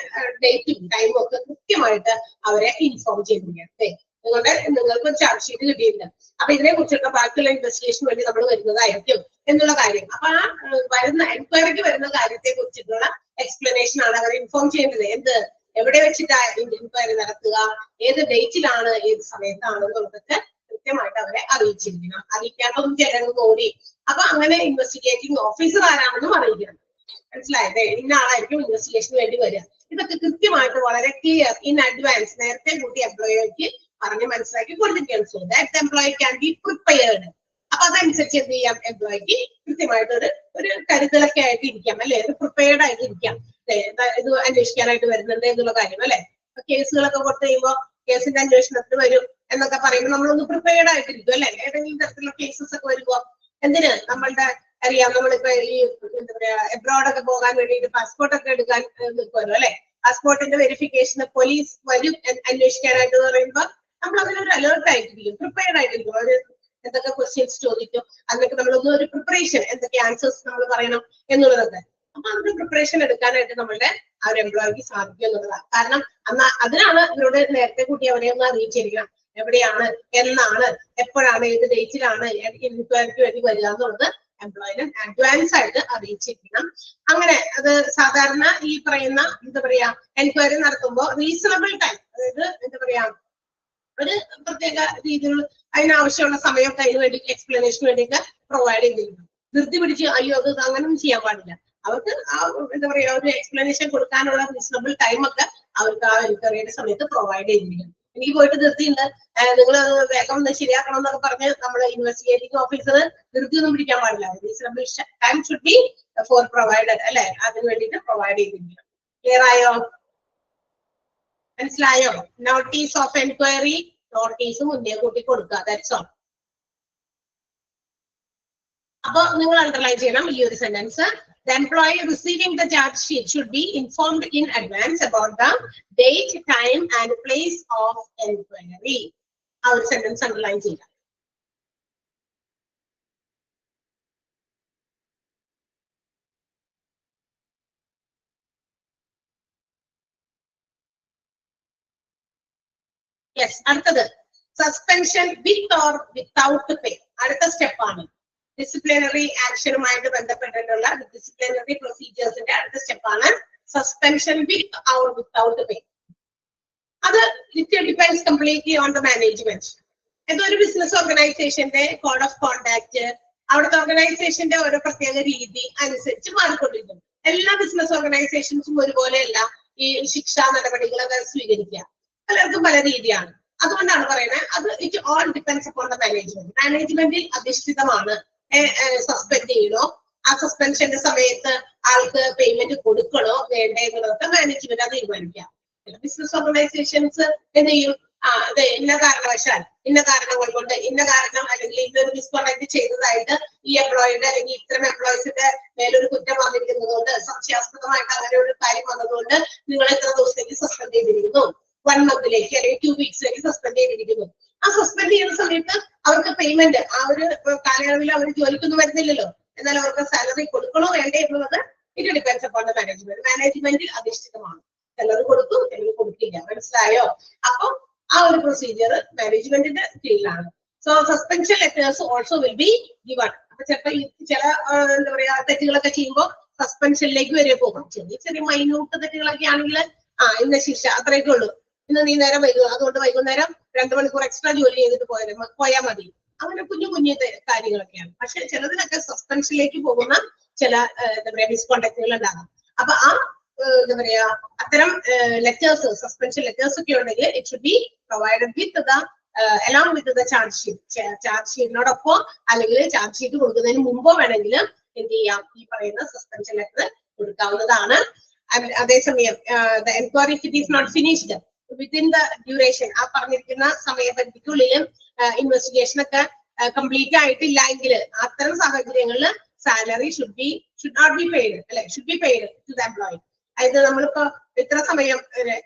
ഡേറ്റും ടൈമും ഒക്കെ കൃത്യമായിട്ട് അവരെ ഇൻഫോം ചെയ്തിരിക്കട്ടെ. നിങ്ങൾക്ക് ചാർജ് ഷീറ്റ് കിട്ടിയിട്ടുണ്ട്. അപ്പൊ ഇതിനെ കുറിച്ചൊക്കെ ബാക്കിയുള്ള ഇൻവെസ്റ്റിഗേഷൻ വേണ്ടി നമ്മൾ വരുന്നതായിരിക്കും എന്നുള്ള കാര്യം. അപ്പൊ ആ വരുന്ന എൻക്വയറിക്ക് വരുന്ന കാര്യത്തെ കുറിച്ചിട്ടുള്ള എക്സ്പ്ലനേഷൻ ആണ് അവർ ഇൻഫോം ചെയ്യേണ്ടത്. എന്ത്, എവിടെ വെച്ചിട്ടാണ് ഇൻക്വയറി നടത്തുക, ഏത് ഡേറ്റിലാണ്, ഏത് സമയത്താണ് എന്നുള്ളതൊക്കെ കൃത്യമായിട്ട് അവരെ അറിയിച്ചിരിക്കണം. അറിയിക്കാത്തൊന്നും ചിലരൊന്നും ഓടി. അപ്പൊ അങ്ങനെ ഇൻവെസ്റ്റിഗേറ്റിംഗ് ഓഫീസർ ആരാണെന്നും അറിയിക്കണം. മനസ്സിലായത്, ഇന്ന ആളായിരിക്കും ഇൻവെസ്റ്റിഗേഷന് വേണ്ടി വരിക. ഇതൊക്കെ കൃത്യമായിട്ട് വളരെ ക്ലിയർ ഇൻ അഡ്വാൻസ് നേരത്തെ കൂട്ടി എംപ്ലോയിക്ക് പറഞ്ഞ് മനസ്സിലാക്കി കൊടുത്തിരിക്കുകയാണ്. So that employee can be prepared. അപ്പൊ അതനുസരിച്ച് എന്ത് ചെയ്യാം, എംപ്ലോയിക്ക് കൃത്യമായിട്ട് ഒരു കരുതലൊക്കെ ആയിട്ട് ഇരിക്കാം, അല്ലെ, ഒരു പ്രിപ്പയർഡ് ആയിട്ട് ഇരിക്കാം. ഇത് അന്വേഷിക്കാനായിട്ട് വരുന്നുണ്ട് എന്നുള്ള കാര്യം, അല്ലെ. കേസുകളൊക്കെ കൊടുത്തു കഴിയുമ്പോൾ കേസിന്റെ അന്വേഷണത്തിന് വരും എന്നൊക്കെ പറയുമ്പോൾ നമ്മളൊന്ന് പ്രിപ്പയർഡ് ആയിട്ടിരിക്കും, അല്ലെ. ഏതെങ്കിലും തരത്തിലുള്ള കേസസ് ഒക്കെ വരുമ്പോ എന്തിന് നമ്മളുടെ അറിയാം, നമ്മളിപ്പോ ഈ എന്താ പറയാ എബ്രോഡ് ഒക്കെ പോകാൻ വേണ്ടിയിട്ട് പാസ്പോർട്ട് ഒക്കെ എടുക്കാൻ നിൽക്കുമല്ലോ, അല്ലെ. പാസ്പോർട്ടിന്റെ വെരിഫിക്കേഷന് പോലീസ് വരും അന്വേഷിക്കാനായിട്ട് പറയുമ്പോ നമ്മൾ അതിനൊരു അലേർട്ട് ആയിട്ടിരിക്കും, പ്രിപ്പയർഡ് ആയിട്ടിരിക്കും. അവർ എന്തൊക്കെ ക്വസ്റ്റ്യൻസ് ചോദിക്കും, അതിനൊക്കെ നമ്മളൊന്നും ഒരു പ്രിപ്പറേഷൻ, എന്തൊക്കെ ആൻസേഴ്സ് നമ്മൾ പറയണം എന്നുള്ളതൊക്കെ. അപ്പൊ അതിന്റെ പ്രിപ്പറേഷൻ എടുക്കാനായിട്ട് നമ്മളുടെ ആ ഒരു എംപ്ലോയിക്ക് സാധിക്കും എന്നുള്ളതാണ്. കാരണം അതിനാണ് ഇവരോട് നേരത്തെ കൂട്ടി അവരെ ഒന്ന് അറിയിച്ചിരിക്കണം, എവിടെയാണ്, എന്നാണ്, എപ്പോഴാണ്, ഏത് ഡേറ്റിലാണ് എൻക്വയറിക്ക് വേണ്ടി വരിക എന്നുള്ളത് എംപ്ലോയിനെ അഡ്വാൻസ് ആയിട്ട് അറിയിച്ചിരിക്കണം. അങ്ങനെ അത് സാധാരണ ഈ പറയുന്ന എന്താ പറയാ എൻക്വയറി നടത്തുമ്പോൾ റീസണബിൾ ടൈം, അതായത് എന്താ പറയാ ഒരു പ്രത്യേക രീതിയിൽ അതിനാവശ്യമുള്ള സമയമൊക്കെ അതിന് വേണ്ടി എക്സ്പ്ലനേഷന് വേണ്ടിയൊക്കെ പ്രൊവൈഡ് ചെയ്തിരിക്കണം. ധൃതി പിടിച്ച് അയ്യോ അത് അങ്ങനൊന്നും ചെയ്യാൻ പാടില്ല. അവർക്ക് ആ എന്താ പറയാ ഒരു എക്സ്പ്ലനേഷൻ കൊടുക്കാനുള്ള റീസണബിൾ ടൈം ഒക്കെ അവർക്ക് ആ എൻക്വയറിയുടെ സമയത്ത് പ്രൊവൈഡ് ചെയ്തിരിക്കണം. എനിക്ക് പോയിട്ട് ധൃതിയുണ്ട്, നിങ്ങൾ വേഗം ഒന്ന് ശരിയാക്കണം എന്നൊക്കെ പറഞ്ഞ് നമ്മുടെ ഇൻവെസ്റ്റിഗേറ്റിംഗ് ഓഫീസർ ധൃതി ഒന്നും പിടിക്കാൻ പാടില്ല. Reasonable time should be for provided, അല്ലെ, അതിന് വേണ്ടിയിട്ട് പ്രൊവൈഡ് ചെയ്തിരിക്കണം. ക്ലിയർ ആയോ, മനസ്സിലായോ? നോട്ടീസ് ഓഫ് എൻക്വയറി, നോട്ടീസ് മുന്നേ കൂട്ടി കൊടുക്കുക, ദാറ്റ്സ് ഓൾ. അപ്പൊ നിങ്ങൾ അണ്ടർലൈൻ ചെയ്യണം ഈ ഒരു sentence. The employee receiving the charge sheet should be informed in advance about the date, time and place of enquiry. ആ ഒരു സെന്റൻസ് അണ്ടർലൈൻ ചെയ്യാം. യെസ്, അടുത്തത് സസ്പെൻഷൻ വിത്ത് ഓർ വിത്തൗട്ട് പേ. അടുത്ത സ്റ്റെപ്പാണ് ഡിസിപ്ലിനറി ആക്ഷനുമായിട്ട് ബന്ധപ്പെട്ടിട്ടുള്ള ഡിസിപ്ലിനറി പ്രൊസീജിയേഴ്സിന്റെ അടുത്ത സ്റ്റെപ്പാണ് സസ്പെൻഷൻ വിത്ത് ഓർ വിത്തൗട്ട് പേ. അത് it depends completely on the management. ഇതൊരു ബിസിനസ് ഓർഗനൈസേഷന്റെ കോഡ് ഓഫ് കോണ്ടാക്ട്, അവിടുത്തെ ഓർഗനൈസേഷന്റെ ഓരോ പ്രത്യേക രീതി അനുസരിച്ച് മാറിക്കൊണ്ടിരിക്കും. എല്ലാ ബിസിനസ് ഓർഗനൈസേഷൻസും ഒരുപോലെയല്ല ഈ ശിക്ഷാ നടപടികളൊക്കെ സ്വീകരിക്കുക. പലർക്കും പല രീതിയാണ്. അതുകൊണ്ടാണ് പറയുന്നത് അത് it all depends upon the management. മാനേജ്മെന്റിൽ അധിഷ്ഠിതമാണ്. സസ്പെൻഡ് ചെയ്യണോ, ആ സസ്പെൻഷന്റെ സമയത്ത് ആൾക്ക് പേയ്മെന്റ് കൊടുക്കണോ വേണ്ടേ എന്നുള്ളതൊക്കെ മാനേജ്മെന്റ് അത് തീരുമാനിക്കാം. ബിസിനസ് ഓർഗനൈസേഷൻസ് എന്ത് ചെയ്യും, അതെ ഇന്ന കാരണവശാൽ, ഇന്ന കാരണങ്ങൾ കൊണ്ട്, ഇന്ന കാരണം അല്ലെങ്കിൽ ഇന്നൊരു മിസ്കോണ്ടക്ട് ചെയ്തതായിട്ട് ഈ എംപ്ലോയിയുടെ അല്ലെങ്കിൽ ഇത്തരം എംപ്ലോയീസിന്റെ മേലൊരു കുറ്റം വന്നിരിക്കുന്നത് കൊണ്ട്, സംശയാസ്പദമായിട്ട് അങ്ങനെ ഒരു കാര്യം വന്നതുകൊണ്ട് നിങ്ങൾ എത്ര ദിവസത്തേക്ക് സസ്പെൻഡ് ചെയ്തിരിക്കുന്നു, 1 മന്തിലേക്ക് അല്ലെങ്കിൽ 2 വീക്സിലേക്ക് സസ്പെൻഡ് ചെയ്തിരിക്കുന്നു. ആ സസ്പെൻഡ് ചെയ്യുന്ന സമയത്ത് അവർക്ക് പേയ്മെന്റ് ആ ഒരു കാലയളവിൽ അവർ ജോലിക്കൊന്നും വരുന്നില്ലല്ലോ, എന്നാൽ അവർക്ക് സാലറി കൊടുക്കണോ വേണ്ടേ എന്നുള്ളത് it depends upon the management. മാനേജ്മെന്റിൽ അധിഷ്ഠിതമാണ്. ചിലർ കൊടുക്കും, ചിലർ കൊടുക്കില്ല. മനസ്സിലായോ? അപ്പൊ ആ ഒരു പ്രൊസീജിയർ മാനേജ്മെന്റിന്റെ കീഴിലാണ്. So suspension letters also will be given. അപ്പൊ ചിലപ്പോ ചില എന്താ പറയാ തെറ്റുകളൊക്കെ ചെയ്യുമ്പോൾ സസ്പെൻഷനിലേക്ക് വരെ പോകും. ചെറിയ ചെറിയ മൈന്യൂട്ട് തെറ്റുകളൊക്കെ ആണെങ്കിൽ ഇന്ന ശിക്ഷ അത്രയൊക്കെ ഉള്ളൂ, ഇന്ന് നീ നേരം വൈകുക, അതുകൊണ്ട് വൈകുന്നേരം 2 മണിക്കൂർ എക്സ്ട്രാ ജോലി ചെയ്തിട്ട് പോയാൽ മതി. അങ്ങനെ കുഞ്ഞു കുഞ്ഞു കാര്യങ്ങളൊക്കെയാണ്. പക്ഷെ ചിലതിനൊക്കെ സസ്പെൻഷനിലേക്ക് പോകുന്ന ചില എന്താ പറയാ മിസ്കോണ്ടക്റ്റുകൾ ഉണ്ടാകാം. അപ്പൊ ആ എന്താ പറയാ അത്തരം ലെറ്റേഴ്സ്, സസ്പെൻഷൻ ലെറ്റേഴ്സ് ഒക്കെ ഉണ്ടെങ്കിൽ it should be provided with the along with the charge sheet. Charge ഷീറ്റിനോടൊപ്പം അല്ലെങ്കിൽ ചാർജ് ഷീറ്റ് കൊടുക്കുന്നതിന് മുമ്പോ വേണമെങ്കിൽ എന്ത് ചെയ്യാം, ഈ പറയുന്ന സസ്പെൻഷൻ ലെറ്റർ കൊടുക്കാവുന്നതാണ്. അതേസമയം the enquiry if it is not finished within the duration, ആ പറഞ്ഞിരിക്കുന്ന സമയപരിധിക്കുള്ളിൽ ഇൻവെസ്റ്റിഗേഷൻ ഒക്കെ കംപ്ലീറ്റ് ആയിട്ടില്ല എങ്കിൽ അത്തരം സാഹചര്യങ്ങളിൽ salary should not be paid, അല്ലെ, should be paid to the employee. അതായത് നമ്മളിപ്പോ ഇത്ര സമയം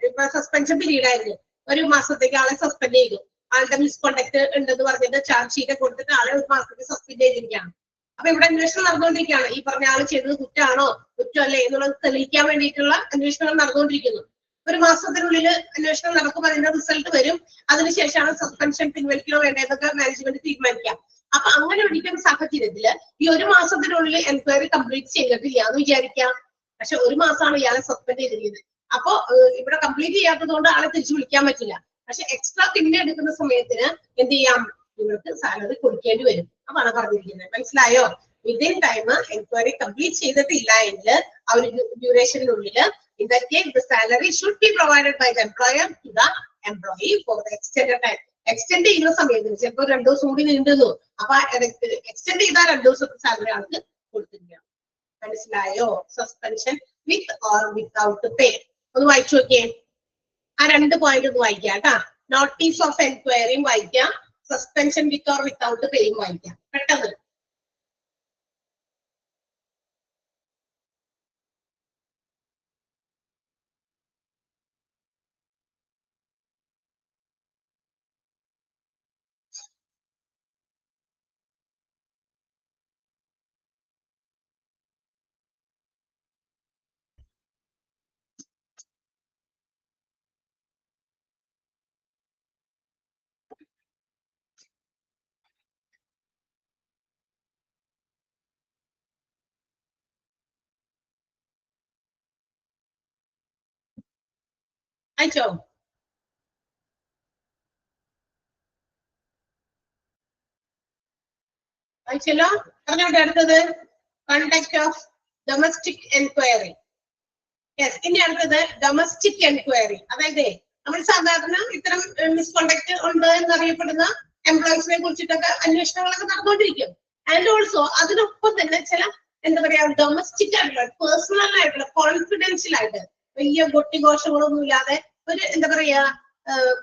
ഇപ്പൊ സസ്പെൻഷൻ പീരീഡ് ആയിരുന്നു, 1 മാസത്തേക്ക് ആളെ സസ്പെൻഡ് ചെയ്തു, ആളുടെ മിസ്കോണ്ടക്ട് ഉണ്ടെന്ന് പറഞ്ഞിട്ട് ചാർജ് ഷീറ്റ് കൊടുത്തിട്ട് ആളെ 1 മാസത്തേക്ക് സസ്പെൻഡ് ചെയ്തിരിക്കുകയാണ്. അപ്പൊ ഇവിടെ അന്വേഷണം നടന്നുകൊണ്ടിരിക്കുകയാണ്. ഈ പറഞ്ഞ ആള് ചെയ്തത് കുറ്റമാണോ കുറ്റമല്ലേ എന്നുള്ളത് തെളിയിക്കാൻ വേണ്ടിയിട്ടുള്ള അന്വേഷണങ്ങൾ നടന്നുകൊണ്ടിരിക്കുന്നു. ഒരു മാസത്തിനുള്ളിൽ അന്വേഷണം നടക്കും, അതിന്റെ റിസൾട്ട് വരും. അതിനുശേഷമാണ് സസ്പെൻഷൻ പിൻവലിക്കണോ വേണ്ടതൊക്കെ മാനേജ്മെന്റ് തീരുമാനിക്കാം. അപ്പൊ അങ്ങനെ ഒരിക്കലും സാഹചര്യത്തില് ഈ ഒരു മാസത്തിനുള്ളിൽ എൻക്വയറി കംപ്ലീറ്റ് ചെയ്തിട്ടില്ല എന്ന് വിചാരിക്കാം. പക്ഷെ ഒരു മാസമാണ് ഇയാളെ സസ്പെൻഡ് ചെയ്തിരിക്കുന്നത്. അപ്പൊ ഇവിടെ കംപ്ലീറ്റ് ചെയ്യാത്തത് കൊണ്ട് ആളെ തിരിച്ചു വിളിക്കാൻ പറ്റില്ല. പക്ഷെ എക്സ്ട്രാ പിന്നെ എടുക്കുന്ന സമയത്തിന് എന്ത് ചെയ്യാം, നിങ്ങൾക്ക് സാലറി കൊടുക്കേണ്ടി വരും. അതാണ് പറഞ്ഞിരിക്കുന്നത്. മനസ്സിലായോ? വിതിൻ ടൈം എൻക്വയറി കംപ്ലീറ്റ് ചെയ്തിട്ടില്ല എങ്കിൽ ആ ഒരു ഡ്യൂറേഷനുള്ളിൽ in that case the salary should be provided by the employer to the employee for the extended time. Extend ചെയ്യുന്ന സമയത്തിന് ചിലപ്പോൾ 2 ദിവസം കൂടി നീണ്ടുന്നു, അപ്പൊ എക്സ്റ്റെൻഡ് ചെയ്താൽ 2 ദിവസത്തെ സാലറി ആൾക്ക് കൊടുത്തിരിക്കുക. മനസ്സിലായോ? സസ്പെൻഷൻ വിത്ത് ഓർ വിത്തൗട്ട് പേ. ഒന്ന് വായിച്ചു നോക്കിയേ, ആ 2 പോയിന്റ് ഒന്ന് വായിക്കാം കേട്ടാ. നോട്ടീസ് ഓഫ് എൻക്വയറിയും വായിക്കാം, സസ്പെൻഷൻ വിത്ത് ഓർ വിത്തൗട്ട് പേയും വായിക്കാം പെട്ടെന്ന്. അയച്ചോ? അയച്ചല്ലോ. പറഞ്ഞോട്ടെ. അടുത്തത് conduct of domestic enquiry. Yes, ഇനി അടുത്തത് ഡൊമസ്റ്റിക് എൻക്വയറി. അതായത് നമ്മൾ സാധാരണ ഇത്തരം മിസ്കണ്ടക്ട് ഉണ്ട് എന്നറിയപ്പെടുന്ന എംപ്ലോയീസിനെ കുറിച്ചിട്ടൊക്കെ അന്വേഷണങ്ങളൊക്കെ നടന്നുകൊണ്ടിരിക്കും. ആൻഡ് ഓൾസോ അതിനൊപ്പം തന്നെ ചില എന്താ പറയാ ഡൊമസ്റ്റിക് ആയിട്ടുള്ള പേഴ്സണൽ ആയിട്ടുള്ള കോൺഫിഡൻഷ്യൽ ആയിട്ട് വലിയ കൊട്ടിഘോഷങ്ങളൊന്നും ഇല്ലാതെ ഒരു എന്താ പറയാ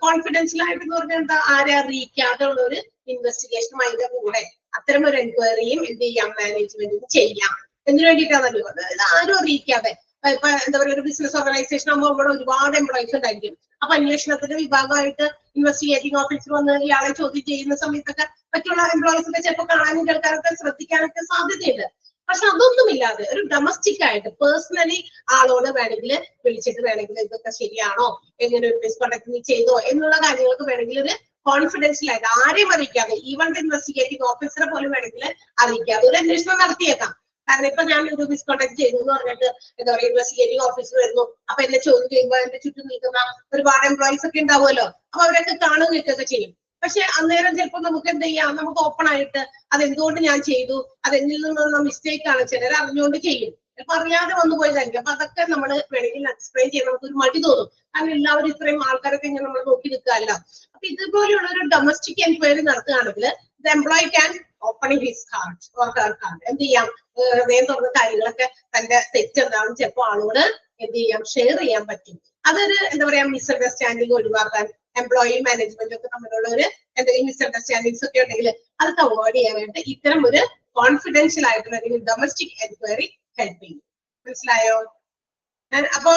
കോൺഫിഡൻഷ്യൽ ആയിട്ട് എന്ന് പറഞ്ഞാൽ എന്താ, ആരെ അറിയിക്കാതെ ഉള്ള ഒരു ഇൻവെസ്റ്റിഗേഷനും അതിന്റെ കൂടെ അത്തരം ഒരു എൻക്വയറിയും എന്ത് ചെയ്യാം, മാനേജ്മെന്റിന് ചെയ്യാം. എന്തിനു വേണ്ടിയിട്ടാണല്ലോ, അതായത് ആരും അറിയിക്കാതെ. ഇപ്പൊ എന്താ പറയുക, ഒരു ബിസിനസ് ഓർഗനൈസേഷൻ ആകുമ്പോൾ ഇവിടെ ഒരുപാട് എംപ്ലോയീസ് ഉണ്ടായിരിക്കും. അപ്പൊ അന്വേഷണത്തിന്റെ വിഭാഗമായിട്ട് ഇൻവെസ്റ്റിഗേറ്റിംഗ് ഓഫീസർ വന്ന് ഇയാളെ ചോദ്യം ചെയ്യുന്ന സമയത്തൊക്കെ മറ്റുള്ള എംപ്ലോയീസിന്റെ ചിലപ്പോൾ കാണാനും കേൾക്കാനൊക്കെ ശ്രദ്ധിക്കാനൊക്കെ സാധ്യതയുണ്ട്. പക്ഷെ അതൊന്നുമില്ലാതെ ഒരു ഡൊമസ്റ്റിക് ആയിട്ട് പേഴ്സണലി ആളോട് വേണമെങ്കിൽ വിളിച്ചിട്ട് വേണമെങ്കിൽ ഇതൊക്കെ ശരിയാണോ, എങ്ങനെ ഒരു മിസ്കണ്ടക്ട് നീ ചെയ്തോ എന്നുള്ള കാര്യങ്ങൾക്ക് വേണമെങ്കിൽ ഒരു കോൺഫിഡൻഷ്യൽ ആയിട്ട് ആരെയും അറിയിക്കാതെ, ഈവൻ ഇൻവെസ്റ്റിഗേറ്റിംഗ് ഓഫീസറെ പോലും വേണമെങ്കിൽ അറിയിക്കാതെ ഒരു അന്വേഷണം നടത്തിയേക്കാം. കാരണം ഇപ്പൊ ഞാൻ ഒരു മിസ്കണ്ടക്ട് ചെയ്തു എന്ന് പറഞ്ഞിട്ട് എന്താ പറയുക ഇൻവെസ്റ്റിഗേറ്റിംഗ് ഓഫീസർ വരുന്നു, അപ്പൊ എന്നെ ചോദ്യം ചെയ്യുമ്പോൾ എന്റെ ചുറ്റും നിൽക്കുന്ന ഒരുപാട് എംപ്ലോയീസ് ഒക്കെ ഉണ്ടാവുമല്ലോ, അപ്പൊ അവരൊക്കെ കാണുകയൊക്കെ ചെയ്യും. പക്ഷെ അന്നേരം ചിലപ്പോൾ നമുക്ക് എന്ത് ചെയ്യാം, നമുക്ക് ഓപ്പൺ ആയിട്ട് അതെന്തുകൊണ്ട് ഞാൻ ചെയ്തു, അതെന്നിൽ നിന്നുള്ള മിസ്റ്റേക്ക് ആണ്, ചിലർ അറിഞ്ഞുകൊണ്ട് ചെയ്യും, ചിലപ്പോൾ അറിയാതെ വന്നു പോയതായിരിക്കും. അപ്പൊ അതൊക്കെ നമ്മൾ വേണമെങ്കിൽ എക്സ്പ്ലെയിൻ ചെയ്യാൻ നമുക്ക് ഒരു മടി തോന്നും. കാരണം എല്ലാവരും ഇത്രയും ആൾക്കാരൊക്കെ ഇങ്ങനെ നമ്മൾ നോക്കി നിൽക്കാമല്ലോ. അപ്പൊ ഇതുപോലെയുള്ള ഒരു ഡൊമസ്റ്റിക് എൻക്വയറി നടത്തുകയാണെങ്കിൽ the employee can opening his heart or her heart. എന്ത് ചെയ്യാം, ഹൃദയം തുറന്ന കാര്യങ്ങളൊക്കെ തന്റെ തെറ്റെന്താണെന്ന് ചിലപ്പോൾ ആളോട് എന്ത് ചെയ്യാം, ഷെയർ ചെയ്യാൻ പറ്റും. അതൊരു എന്താ പറയാ മിസ്അണ്ടർസ്റ്റാൻഡിങ് ഒഴിവാക്കാൻ എംപ്ലോയി മാനേജ്മെന്റ് ഒക്കെ തമ്മിലുള്ള ഒരു എന്തെങ്കിലും മിസ്അണ്ടർസ്റ്റാൻഡിങ്സ് ഒക്കെ ഉണ്ടെങ്കിൽ അതൊക്കെ അവോയ്ഡ് ചെയ്യാനായിട്ട് ഇത്തരം ഒരു കോൺഫിഡൻഷ്യൽ ആയിട്ടുള്ള അല്ലെങ്കിൽ ഡൊമസ്റ്റിക് എൻക്വയറി ഹെൽപ്പ് ചെയ്യും. മനസ്സിലായോ? അപ്പൊ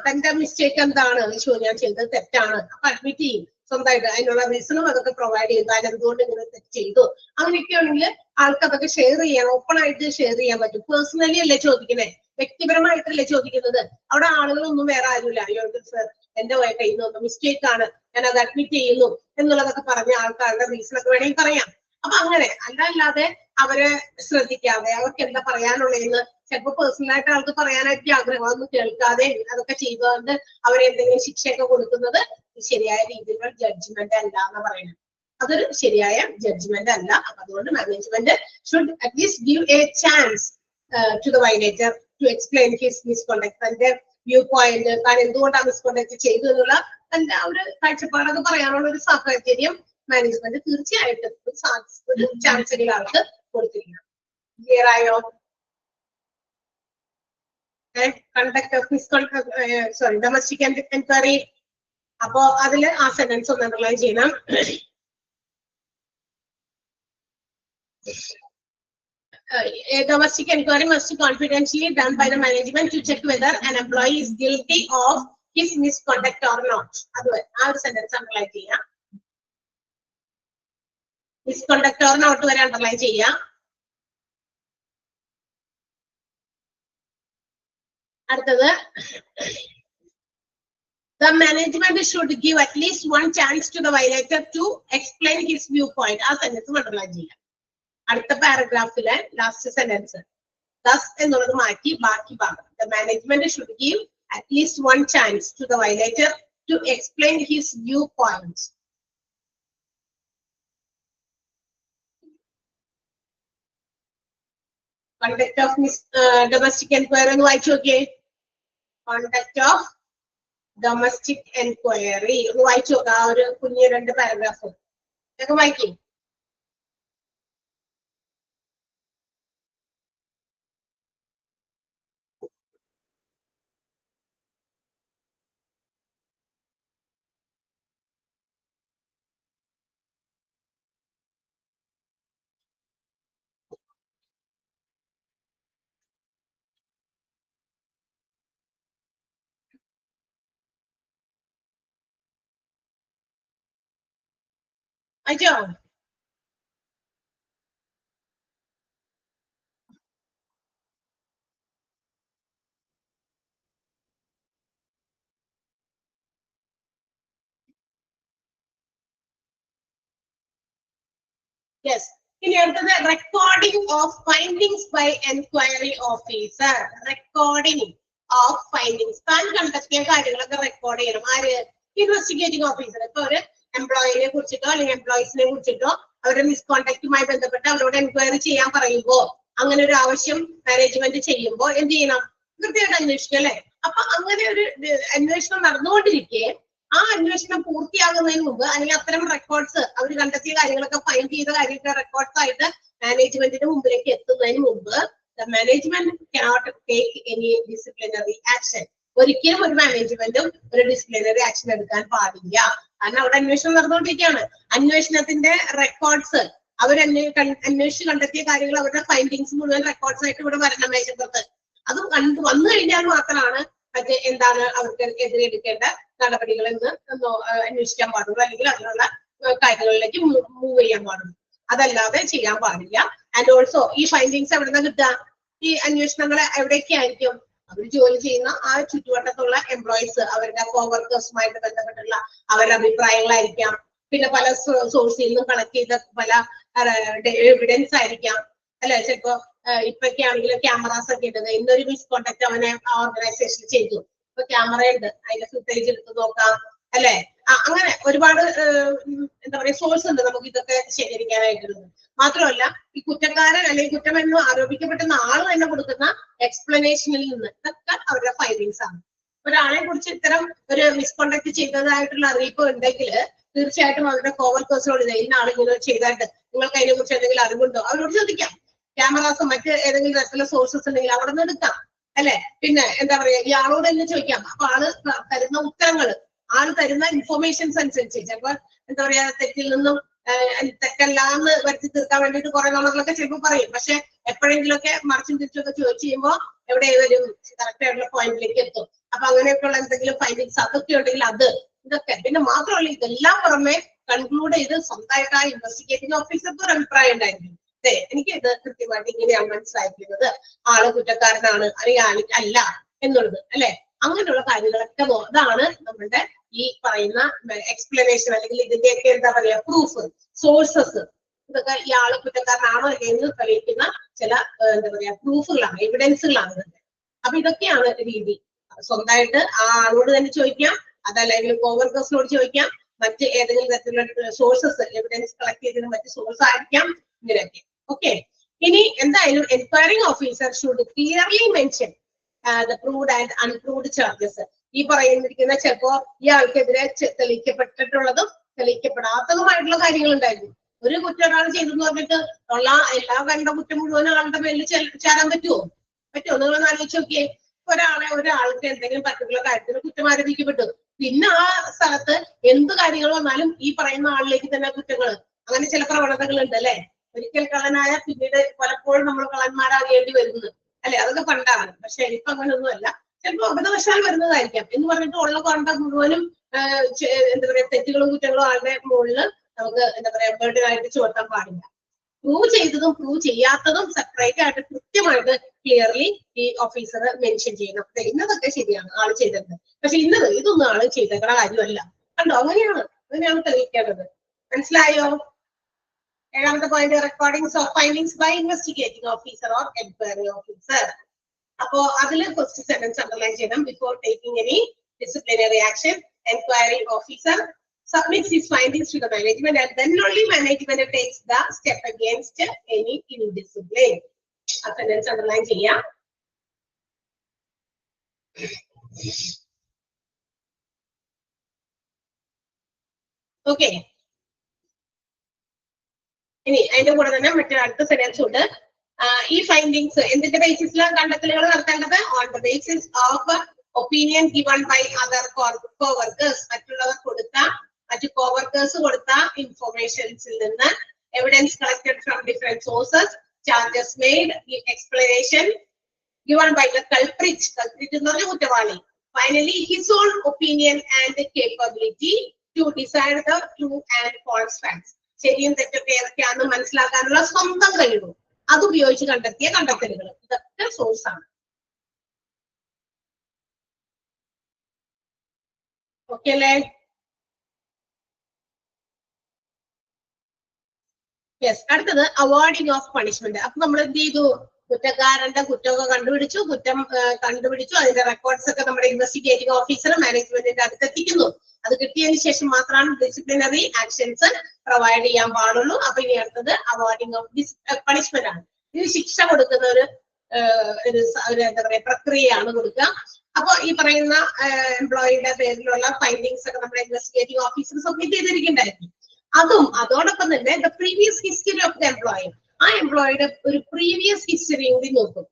തന്റെ മിസ്റ്റേക്ക് എന്താണ്, ഞാൻ ചെയ്തത് തെറ്റാണ്, അപ്പൊ അഡ്മിറ്റ് ചെയ്യും സ്വന്തമായിട്ട്, അതിനുള്ള റീസണും അതൊക്കെ പ്രൊവൈഡ് ചെയ്തു, അതിന് എന്തുകൊണ്ട് ഇങ്ങനെ തെറ്റ് ചെയ്തു, അങ്ങനെയൊക്കെ ആണെങ്കിൽ ആൾക്ക് അതൊക്കെ ഷെയർ ചെയ്യാൻ, ഓപ്പൺ ആയിട്ട് ഷെയർ ചെയ്യാൻ പറ്റും. പേഴ്സണലി അല്ലേ ചോദിക്കുന്നത്, വ്യക്തിപരമായിട്ടല്ലേ ചോദിക്കുന്നത്. അവിടെ ആളുകളൊന്നും വേറെ ആരുമില്ല, അയ്യോ സർ എന്റെ കയ്യിൽ നിന്ന് മിസ്റ്റേക്ക് ആണ്, ഞാൻ അത് അഡ്മിറ്റ് ചെയ്യുന്നു എന്നുള്ളതൊക്കെ പറഞ്ഞ ആൾക്കാരുടെ റീസൺ ഒക്കെ വേണമെങ്കിൽ പറയാം. അപ്പൊ അങ്ങനെ അല്ലാതെ അവരെ ശ്രദ്ധിക്കാതെ അവർക്ക് എന്താ പറയാനുള്ളതെന്ന് ചിലപ്പോൾ പേഴ്സണലായിട്ട് ആൾക്ക് പറയാനായിട്ട് ആഗ്രഹം, അതൊന്നും കേൾക്കാതെ അതൊക്കെ ചെയ്തുകൊണ്ട് അവരെ എന്തെങ്കിലും ശിക്ഷയൊക്കെ കൊടുക്കുന്നത് ശരിയായ രീതിയിലുള്ള ജഡ്ജ്മെന്റ് അല്ല എന്ന് പറയുന്നത്. അതൊരു ശരിയായ ജഡ്ജ്മെന്റ് അല്ല. അപ്പൊ അതുകൊണ്ട് management should at least give a chance to the violator to explain his misconduct, തന്റെ വ്യൂ പോയിന്റ്, താൻ എന്തുകൊണ്ടാണ് മിസ്കണ്ടക്ട് ചെയ്തു എന്നുള്ള തന്റെ ആ ഒരു കാഴ്ചപ്പാടൊക്കെ പറയാനുള്ള ഒരു സാഹചര്യം മാനേജ്മെന്റ് തീർച്ചയായിട്ടും ഒരു ചാൻസെങ്കിലും ആൾക്ക് കൊടുത്തിരിക്കണം. ക്ലിയർ ആയോ? Conduct of misconduct domestic enquiry. അപ്പോ അതില് ആ സെന്റൻസ് ഒന്ന് അണ്ടർലൈൻ ചെയ്യണം. A domestic inquiry must be confidentially done by the management to check whether an employee is guilty of his misconduct or not. അത് ആ ഒരു സെന്റൻസ് അണ്ടർലൈൻ ചെയ്യാം. Misconduct or not വരെ അണ്ടർലൈൻ ചെയ്യാം. അടുത്തത് The management should give at least one chance to the violator to explain his viewpoint. ആ sentence underline ചെയ്യാം. അടുത്ത പാരഗ്രാഫിലെ ലാസ്റ്റ് സെന്റൻസ് thus എന്നുള്ളത് മാറ്റി ബാക്കി ഭാഗം. The management should give at least one chance to the violator to explain his viewpoint. Conduct of domestic enquiry ഒന്ന് വായിച്ചു നോക്കിയേ. Conduct of domestic enquiry ഒന്ന് വായിച്ചു നോക്കാം. ആ ഒരു കുഞ്ഞു 2 പാരഗ്രാഫ് ഇതൊക്കെ വായിക്കും. അയച്ചോ? Yes. ഇനി അടുത്തത് recording of findings by enquiry officer. Recording of findings, താൻ കണ്ടെത്തിയ കാര്യങ്ങളൊക്കെ റെക്കോർഡ് ചെയ്യണം. ആര്? Investigating officer. ഇപ്പൊ ഒരു എംപ്ലോയിനെ കുറിച്ചിട്ടോ അല്ലെങ്കിൽ എംപ്ലോയീസിനെ കുറിച്ചിട്ടോ അവരുടെ മിസ്കോണ്ടാക്റ്റുമായി ബന്ധപ്പെട്ട് അവരോട് എൻക്വയറി ചെയ്യാൻ പറയുമ്പോ, അങ്ങനെ ഒരു ആവശ്യം മാനേജ്മെന്റ് ചെയ്യുമ്പോ എന്ത് ചെയ്യണം? കൃത്യമായിട്ട് അന്വേഷിക്കും അല്ലെ? അപ്പൊ അങ്ങനെ ഒരു അന്വേഷണം നടന്നുകൊണ്ടിരിക്കെ ആ അന്വേഷണം പൂർത്തിയാകുന്നതിന് മുമ്പ് അല്ലെങ്കിൽ അത്തരം റെക്കോർഡ്സ് അവർ കണ്ടെത്തിയ കാര്യങ്ങളൊക്കെ ഫൈൻഡ് ചെയ്ത കാര്യങ്ങളൊക്കെ റെക്കോർഡ്സ് ആയിട്ട് മാനേജ്മെന്റിന്റെ മുമ്പിലേക്ക് എത്തുന്നതിന് മുമ്പ് management cannot take any disciplinary action. ഒരിക്കലും ഒരു മാനേജ്മെന്റും ഒരു ഡിസിപ്ലിനറി ആക്ഷൻ എടുക്കാൻ പാടില്ല. കാരണം അവിടെ അന്വേഷണം നടന്നുകൊണ്ടിരിക്കുകയാണ്. അന്വേഷണത്തിന്റെ റെക്കോർഡ്സ് അവർ അന്വേഷിച്ച് കണ്ടെത്തിയ കാര്യങ്ങൾ അവരുടെ ഫൈൻഡിങ്സ് മുഴുവൻ റെക്കോർഡ്സ് ആയിട്ട് ഇവിടെ വരണം മേശപ്പുറത്ത്. അത് വന്നു കഴിഞ്ഞാൽ മാത്രമാണ് മറ്റേ എന്താണ് അവർക്ക് എതിരെ എടുക്കേണ്ട നടപടികൾ എന്ന് അന്വേഷിക്കാൻ പാടുള്ളൂ, അല്ലെങ്കിൽ അതിനുള്ള കാര്യങ്ങളിലേക്ക് മൂവ് ചെയ്യാൻ പാടുള്ളൂ. അതല്ലാതെ ചെയ്യാൻ പാടില്ല. ആൻഡ് ഓൾസോ ഈ ഫൈൻഡിങ്സ് എവിടെ നിന്ന് കിട്ടുക? ഈ അന്വേഷണങ്ങൾ എവിടെയൊക്കെ ആയിരിക്കും? അവർ ജോലി ചെയ്യുന്ന ആ ചുറ്റുവട്ടത്തുള്ള എംപ്ലോയീസ്, അവരുടെ കോവർക്കേഴ്സുമായിട്ട് ബന്ധപ്പെട്ടുള്ള അവരുടെ അഭിപ്രായങ്ങളായിരിക്കാം. പിന്നെ പല സോഴ്സിൽ നിന്നും കളക്ട് ചെയ്ത പല എവിഡൻസ് ആയിരിക്കാം അല്ലെ? ചിലപ്പോ ഇപ്പൊക്കെ ആണെങ്കിൽ ക്യാമറാസ് ഒക്കെ ഉണ്ട്. ഇന്നൊരു മിസ്കോണ്ടാക്ട് അവനെ ഓർഗനൈസേഷൻ ചെയ്തു, ഇപ്പൊ ക്യാമറ ഉണ്ട്, അതിന്റെ ഫുട്ടേജ് എടുത്ത് നോക്കാം അല്ലെ? അങ്ങനെ ഒരുപാട് എന്താ പറയാ സോഴ്സ് ഉണ്ട് നമുക്ക് ഇതൊക്കെ ശേഖരിക്കാനായിട്ടുള്ളത്. മാത്രമല്ല ഈ കുറ്റക്കാരൻ അല്ലെങ്കിൽ കുറ്റമെന്ന് ആരോപിക്കപ്പെടുന്ന ആള് തന്നെ കൊടുക്കുന്ന എക്സ്പ്ലനേഷനിൽ നിന്ന് ഇതൊക്കെ അവരുടെ ഫൈൻഡിങ്സ് ആണ്. ഒരാളെ കുറിച്ച് ഇത്തരം ഒരു മിസ്കോണ്ടാക്ട് ചെയ്തതായിട്ടുള്ള അറിയിപ്പ് ഉണ്ടെങ്കിൽ തീർച്ചയായിട്ടും അവരുടെ കോവർക്കേഴ്സിനോട് ഇന്ന ആളിങ്ങനെ ചെയ്തായിട്ട് നിങ്ങൾക്ക് അതിനെ കുറിച്ച് എന്തെങ്കിലും അറിവുണ്ടോ അവരോട് ചോദിക്കാം. ക്യാമറാസ് മറ്റ് ഏതെങ്കിലും തരത്തിലുള്ള സോഴ്സസ് ഉണ്ടെങ്കിൽ അവിടെ നിന്ന് എടുക്കാം അല്ലെ? പിന്നെ എന്താ പറയാ ഇയാളോട് തന്നെ ചോദിക്കാം. അപ്പൊ ആള് തരുന്ന ഉത്തരങ്ങൾ, ആള് തരുന്ന ഇൻഫോർമേഷൻസ് അനുസരിച്ച് ചിലപ്പോ എന്താ പറയാ തെറ്റിൽ നിന്നും തെറ്റല്ല എന്ന് വരുത്തി തീർക്കാൻ വേണ്ടിയിട്ട് കുറെ നമ്മളൊക്കെ ചിലപ്പോൾ പറയും. പക്ഷെ എപ്പോഴെങ്കിലുമൊക്കെ മറിച്ചും തിരിച്ചൊക്കെ ചോദിച്ചു ചെയ്യുമ്പോൾ എവിടെ വരും കറക്റ്റ് ആയിട്ടുള്ള പോയിന്റിലേക്ക് എത്തും. അപ്പൊ അങ്ങനെയൊക്കെയുള്ള എന്തെങ്കിലും ഫൈൻഡിങ്സ് അതൊക്കെ ഉണ്ടെങ്കിൽ അത് ഇതൊക്കെ. പിന്നെ മാത്രമല്ല ഇതെല്ലാം പുറമെ കൺക്ലൂഡ് ചെയ്ത് സ്വന്തമായിട്ട് ആ ഇൻവെസ്റ്റിഗേറ്റിംഗ് ഓഫീസർക്ക് ഒരു അഭിപ്രായം ഉണ്ടായിരിക്കും. എനിക്ക് ഇത് കൃത്യമായിട്ട് ഇങ്ങനെയാണ് മനസ്സിലാക്കുന്നത്, ആള് കുറ്റക്കാരനാണ് അല്ലെങ്കിൽ അല്ല എന്നുള്ളത് അല്ലെ? അങ്ങനെയുള്ള കാര്യങ്ങളൊക്കെ അതാണ് നമ്മളുടെ ഈ പറയുന്ന എക്സ്പ്ലനേഷൻ അല്ലെങ്കിൽ ഇതിന്റെയൊക്കെ എന്താ പറയാ പ്രൂഫ്, സോഴ്സസ്. ഇതൊക്കെ ഈ ആള് കുറ്റക്കാരനാണോ എന്ന് തെളിയിക്കുന്ന ചില എന്താ പറയാ പ്രൂഫുകളാണ്, എവിഡൻസുകളാണ് ഇതൊക്കെ. അപ്പൊ ഇതൊക്കെയാണ് രീതി. സ്വന്തമായിട്ട് ആ ആളോട് തന്നെ ചോദിക്കാം, അതല്ലെങ്കിൽ കോവർക്കേഴ്സിനോട് ചോദിക്കാം, മറ്റ് ഏതെങ്കിലും തരത്തിലുള്ള സോഴ്സസ് എവിഡൻസ് കളക്ട് ചെയ്തതിന് മറ്റ് സോഴ്സ് ആയിരിക്കാം, ഇങ്ങനെയൊക്കെ. ഓക്കെ. ഇനി എന്തായാലും enquiring officer should clearly mention the proved and unproved charges. ഈ പറയുന്നിരിക്കുന്ന ചിലപ്പോ ഇയാൾക്കെതിരെ തെളിയിക്കപ്പെട്ടിട്ടുള്ളതും തെളിയിക്കപ്പെടാത്തതുമായിട്ടുള്ള കാര്യങ്ങൾ ഉണ്ടായിരുന്നു. ഒരു കുറ്റം ഒരാൾ ചെയ്തെന്ന് പറഞ്ഞിട്ട് ഉള്ള എല്ലാ കണ്ട കുറ്റം മുഴുവൻ ആളുടെ മേലിൽ ചേരാൻ പറ്റുമോ? നിങ്ങളൊന്ന് ആലോചിച്ച് നോക്കിയേ. ഒരാൾക്ക് എന്തെങ്കിലും പർട്ടിക്കുലർ കാര്യത്തിൽ കുറ്റം ആരോപിക്കപ്പെട്ടു, പിന്നെ ആ സ്ഥലത്ത് എന്ത് കാര്യങ്ങൾ വന്നാലും ഈ പറയുന്ന ആളിലേക്ക് തന്നെ കുറ്റങ്ങൾ, അങ്ങനെ ചില പ്രവണതകൾ ഉണ്ട് അല്ലെ? ഒരിക്കൽ കള്ളനായ പിന്നീട് പലപ്പോഴും നമ്മൾ കള്ളന്മാരാകേണ്ടി വരുന്നത് അല്ലെ? അതൊക്കെ പണ്ടാണ്. പക്ഷെ ഇപ്പൊ അങ്ങനെയൊന്നും അല്ല. ചിലപ്പോൾ അബദ്ധവശാൽ വരുന്നതായിരിക്കാം എന്ന് പറഞ്ഞിട്ട് ഉള്ള കൊണ്ട മുഴുവനും എന്താ പറയാ തെറ്റുകളും കുറ്റങ്ങളും ആളുടെ മുകളിൽ നമുക്ക് എന്താ പറയാ ബേർഡനായിട്ട് ചുമത്താൻ പാടില്ല. പ്രൂവ് ചെയ്തതും പ്രൂവ് ചെയ്യാത്തതും സെപ്പറേറ്റ് ആയിട്ട് കൃത്യമായിട്ട് ക്ലിയർലി ഈ ഓഫീസർ മെൻഷൻ ചെയ്യണം. ഇന്നതൊക്കെ ശരിയാണ് ആള് ചെയ്തത്, പക്ഷെ ഇതൊന്നും ആള് ചെയ്തേക്കണ കാര്യമല്ല. കണ്ടോ, അങ്ങനെയാണ് തെളിയിക്കേണ്ടത്. മനസ്സിലായോ? ഏഴാമത്തെ point, recordings of findings by investigating officer or enquiry officer. അപ്പോ അതില് ഫസ്റ്റ് സെന്റൻസ് അണ്ടർലൈൻ ചെയ്യണം. Before taking any disciplinary action, enquiry officer submits his findings to the management, and then only management takes the step against any indiscipline. A sentence underline ചെയ്യാം. Okay, ഇനി അതിന്റെ കൂടെ തന്നെ മറ്റൊരു അടുത്ത സെന്റൻസ് ഉണ്ട്. ഈ ഫൈൻഡിങ്സ് എന്തിന്റെ ബേസിസിലാണ് കണ്ടെത്തലുകൾ നടത്തേണ്ടത്? On the basis of opinion given by other coworkers. മറ്റു കോവർക്കേഴ്സ് കൊടുത്ത ഇൻഫോർമേഷൻസിൽ നിന്ന്, evidence collected from different sources, charges made, explanation given by the culprit എന്ന് പറഞ്ഞ കുറ്റവാളി. Finally his own opinion and capability to decide the true and false facts. ശരിയും തെറ്റൊക്കെ ഏതൊക്കെയാണെന്ന് മനസ്സിലാക്കാനുള്ള സ്വന്തം കഴിവും അതുപയോഗിച്ച് കണ്ടെത്തിയ കണ്ടെത്തലുകൾ, ഇതൊക്കെ സോഴ്സ് ആണ്. ഓക്കെ അല്ലേ? യെസ്. അടുത്തത് അവാർഡിംഗ് ഓഫ് പണിഷ്മെന്റ്. അപ്പൊ നമ്മൾ എന്ത് ചെയ്തു? കുറ്റക്കാരന്റെ കുറ്റമൊക്കെ കണ്ടുപിടിച്ചു, അതിന്റെ റെക്കോർഡ്സ് ഒക്കെ നമ്മുടെ ഇൻവെസ്റ്റിഗേറ്റിംഗ് ഓഫീസർ മാനേജ്മെന്റിന്റെ അടുത്ത് എത്തിക്കുന്നു. അത് കിട്ടിയതിന് ശേഷം മാത്രമാണ് ഡിസിപ്ലിനറി ആക്ഷൻസ് പ്രൊവൈഡ് ചെയ്യാൻ പാടുള്ളൂ. അപ്പൊ ഇനി അടുത്തത് അവാർഡിംഗ് ഓഫ് പണിഷ്മെന്റ് ആണ്. ഇത് ശിക്ഷ കൊടുക്കുന്ന ഒരു എന്താ പറയാ പ്രക്രിയയാണ് കൊടുക്കുക. അപ്പൊ ഈ പറയുന്ന എംപ്ലോയിയുടെ പേരിലുള്ള ഫൈൻഡിങ്സ് ഒക്കെ നമ്മുടെ ഇൻവെസ്റ്റിഗേറ്റിംഗ് ഓഫീസർ സബ്മിറ്റ് ചെയ്തിരിക്കണ്ടായിരുന്നു. അതോടൊപ്പം തന്നെ the previous history of the employee, ആ എംപ്ലോയിയുടെ ഒരു പ്രീവിയസ് ഹിസ്റ്ററി കൂടി നോക്കും.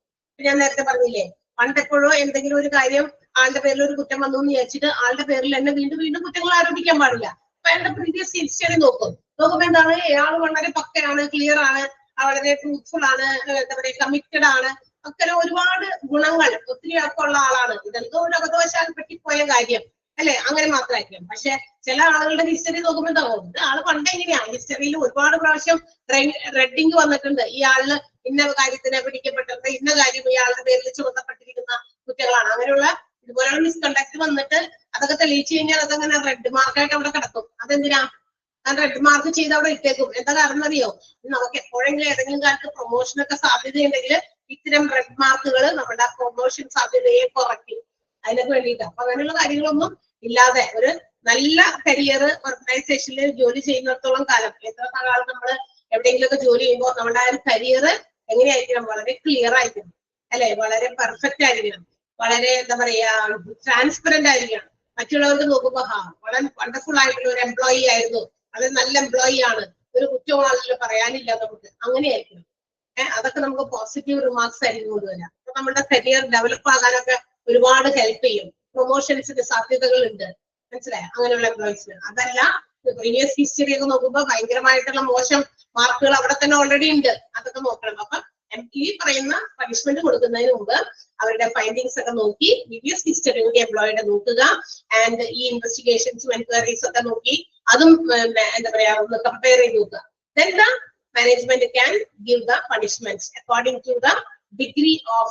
ഞാൻ നേരത്തെ പറഞ്ഞില്ലേ, പണ്ടെപ്പോഴോ എന്തെങ്കിലും ഒരു കാര്യം ആളുടെ പേരിൽ ഒരു കുറ്റം വന്നു എന്ന് വിചാരിച്ചിട്ട് ആളുടെ പേരിൽ തന്നെ വീണ്ടും കുറ്റങ്ങൾ ആരോപിക്കാൻ പാടില്ല. അപ്പൊ അയാളുടെ പ്രീവിയസ് ഹിസ്റ്ററി നോക്കുമ്പോ എന്താണ്, അയാൾ വളരെ പക്കയാണ്, ക്ലിയർ ആണ്, വളരെ ട്രൂത്ത്ഫുൾ ആണ്, എന്താ പറയുക കമ്മിറ്റഡ് ആണ്, അങ്ങനെ ഒരുപാട് ഗുണങ്ങൾ ഒത്തിരി ഒക്കെ ഉള്ള ആളാണ്. ഇതെന്തോ ഒരു അബദ്ധവശാൽ പറ്റിപ്പോയ കാര്യം അല്ലെ, അങ്ങനെ മാത്രമായിരിക്കും. പക്ഷെ ചില ആളുകളുടെ ഹിസ്റ്ററി നോക്കുമ്പോൾ എന്താവും, ആള് പണ്ട് എങ്ങനെയാണ്, ഹിസ്റ്ററിയിൽ ഒരുപാട് പ്രാവശ്യം റെഡിങ് വന്നിട്ടുണ്ട്, ഈ ആളിന് ഇന്ന കാര്യത്തിന് പിടിക്കപ്പെട്ടിട്ടുണ്ട്, ഇന്ന കാര്യം ഇയാളുടെ പേരിൽ ചുമത്തപ്പെട്ടിരിക്കുന്ന കുറ്റങ്ങളാണ്. അങ്ങനെയുള്ള ഇതുപോലെയുള്ള മിസ്കണ്ടക്ട് വന്നിട്ട് അതൊക്കെ തെളിയിച്ചു കഴിഞ്ഞാൽ അതങ്ങനെ റെഡ് മാർക്കായിട്ട് അവിടെ കിടക്കും. അതെന്തിനാ? റെഡ് മാർക്ക് ചെയ്ത് അവിടെ ഇട്ടേക്കും. എന്താ കാരണം അറിയോ? നമുക്ക് എപ്പോഴെങ്കിലും ഏതെങ്കിലും കാലത്ത് പ്രൊമോഷനൊക്കെ സാധ്യതയുണ്ടെങ്കിൽ ഇത്തരം റെഡ് മാർക്കുകൾ നമ്മുടെ പ്രൊമോഷൻ സാധ്യതയെ കുറയ്ക്കും. അതിനൊക്കെ വേണ്ടിയിട്ട്. അപ്പൊ അങ്ങനെയുള്ള കാര്യങ്ങളൊന്നും ഇല്ലാതെ ഒരു നല്ല കരിയർ ഓർഗനൈസേഷനിൽ ജോലി ചെയ്യുന്നിടത്തോളം കാലം, എത്ര കാലം നമ്മൾ എവിടെയെങ്കിലുമൊക്കെ ജോലി ചെയ്യുമ്പോൾ നമ്മുടെ ആ ഒരു കരിയർ എങ്ങനെയായിരിക്കണം? വളരെ ക്ലിയർ ആയിരിക്കണം അല്ലെ, വളരെ പെർഫെക്റ്റ് ആയിരിക്കണം, വളരെ എന്താ പറയാ ട്രാൻസ്പെറന്റ് ആയിരിക്കണം. മറ്റുള്ളവർക്ക് നോക്കുമ്പോ വളരെ വണ്ടർഫുൾ ആയിട്ടുള്ള ഒരു എംപ്ലോയി ആയിരുന്നു, വളരെ നല്ല എംപ്ലോയി ആണ്, ഒരു കുറ്റവാളിൽ പറയാനില്ല നമുക്ക്, അങ്ങനെയായിരിക്കണം. അതൊക്കെ നമുക്ക് പോസിറ്റീവ് റിമാർക്സ് ആയിരിക്കും കൊണ്ടുവരാം. അപ്പൊ നമ്മുടെ കരിയർ ഡെവലപ്പ് ആകാനൊക്കെ ഒരുപാട് ഹെൽപ്പ് ചെയ്യും. പ്രൊമോഷൻസിന് സാധ്യതകളുണ്ട്, മനസ്സിലായോ? അങ്ങനെയുള്ള എംപ്ലോയീസിന്. അതല്ല പ്രീവിയസ് ഹിസ്റ്ററി ഒക്കെ നോക്കുമ്പോൾ ഭയങ്കരമായിട്ടുള്ള മോശം മാർക്കുകൾ അവിടെ തന്നെ ഓൾറെഡി ഉണ്ട്, അതൊക്കെ നോക്കണം. അപ്പൊ ഈ പറയുന്ന പണിഷ്മെന്റ് കൊടുക്കുന്നതിന് മുമ്പ് അവരുടെ ഫൈൻഡിങ്സ് ഒക്കെ നോക്കി പ്രീവിയസ് ഹിസ്റ്ററി കൂടി എംപ്ലോയിയുടെ നോക്കുക. ആൻഡ് ഈ ഇൻവെസ്റ്റിഗേഷൻസും എൻക്വയറീസ് ഒക്കെ നോക്കി അതും എന്താ പറയാ ഒന്ന് കമ്പയർ ചെയ്ത് നോക്കുക. Then the management can give the punishments according to the degree of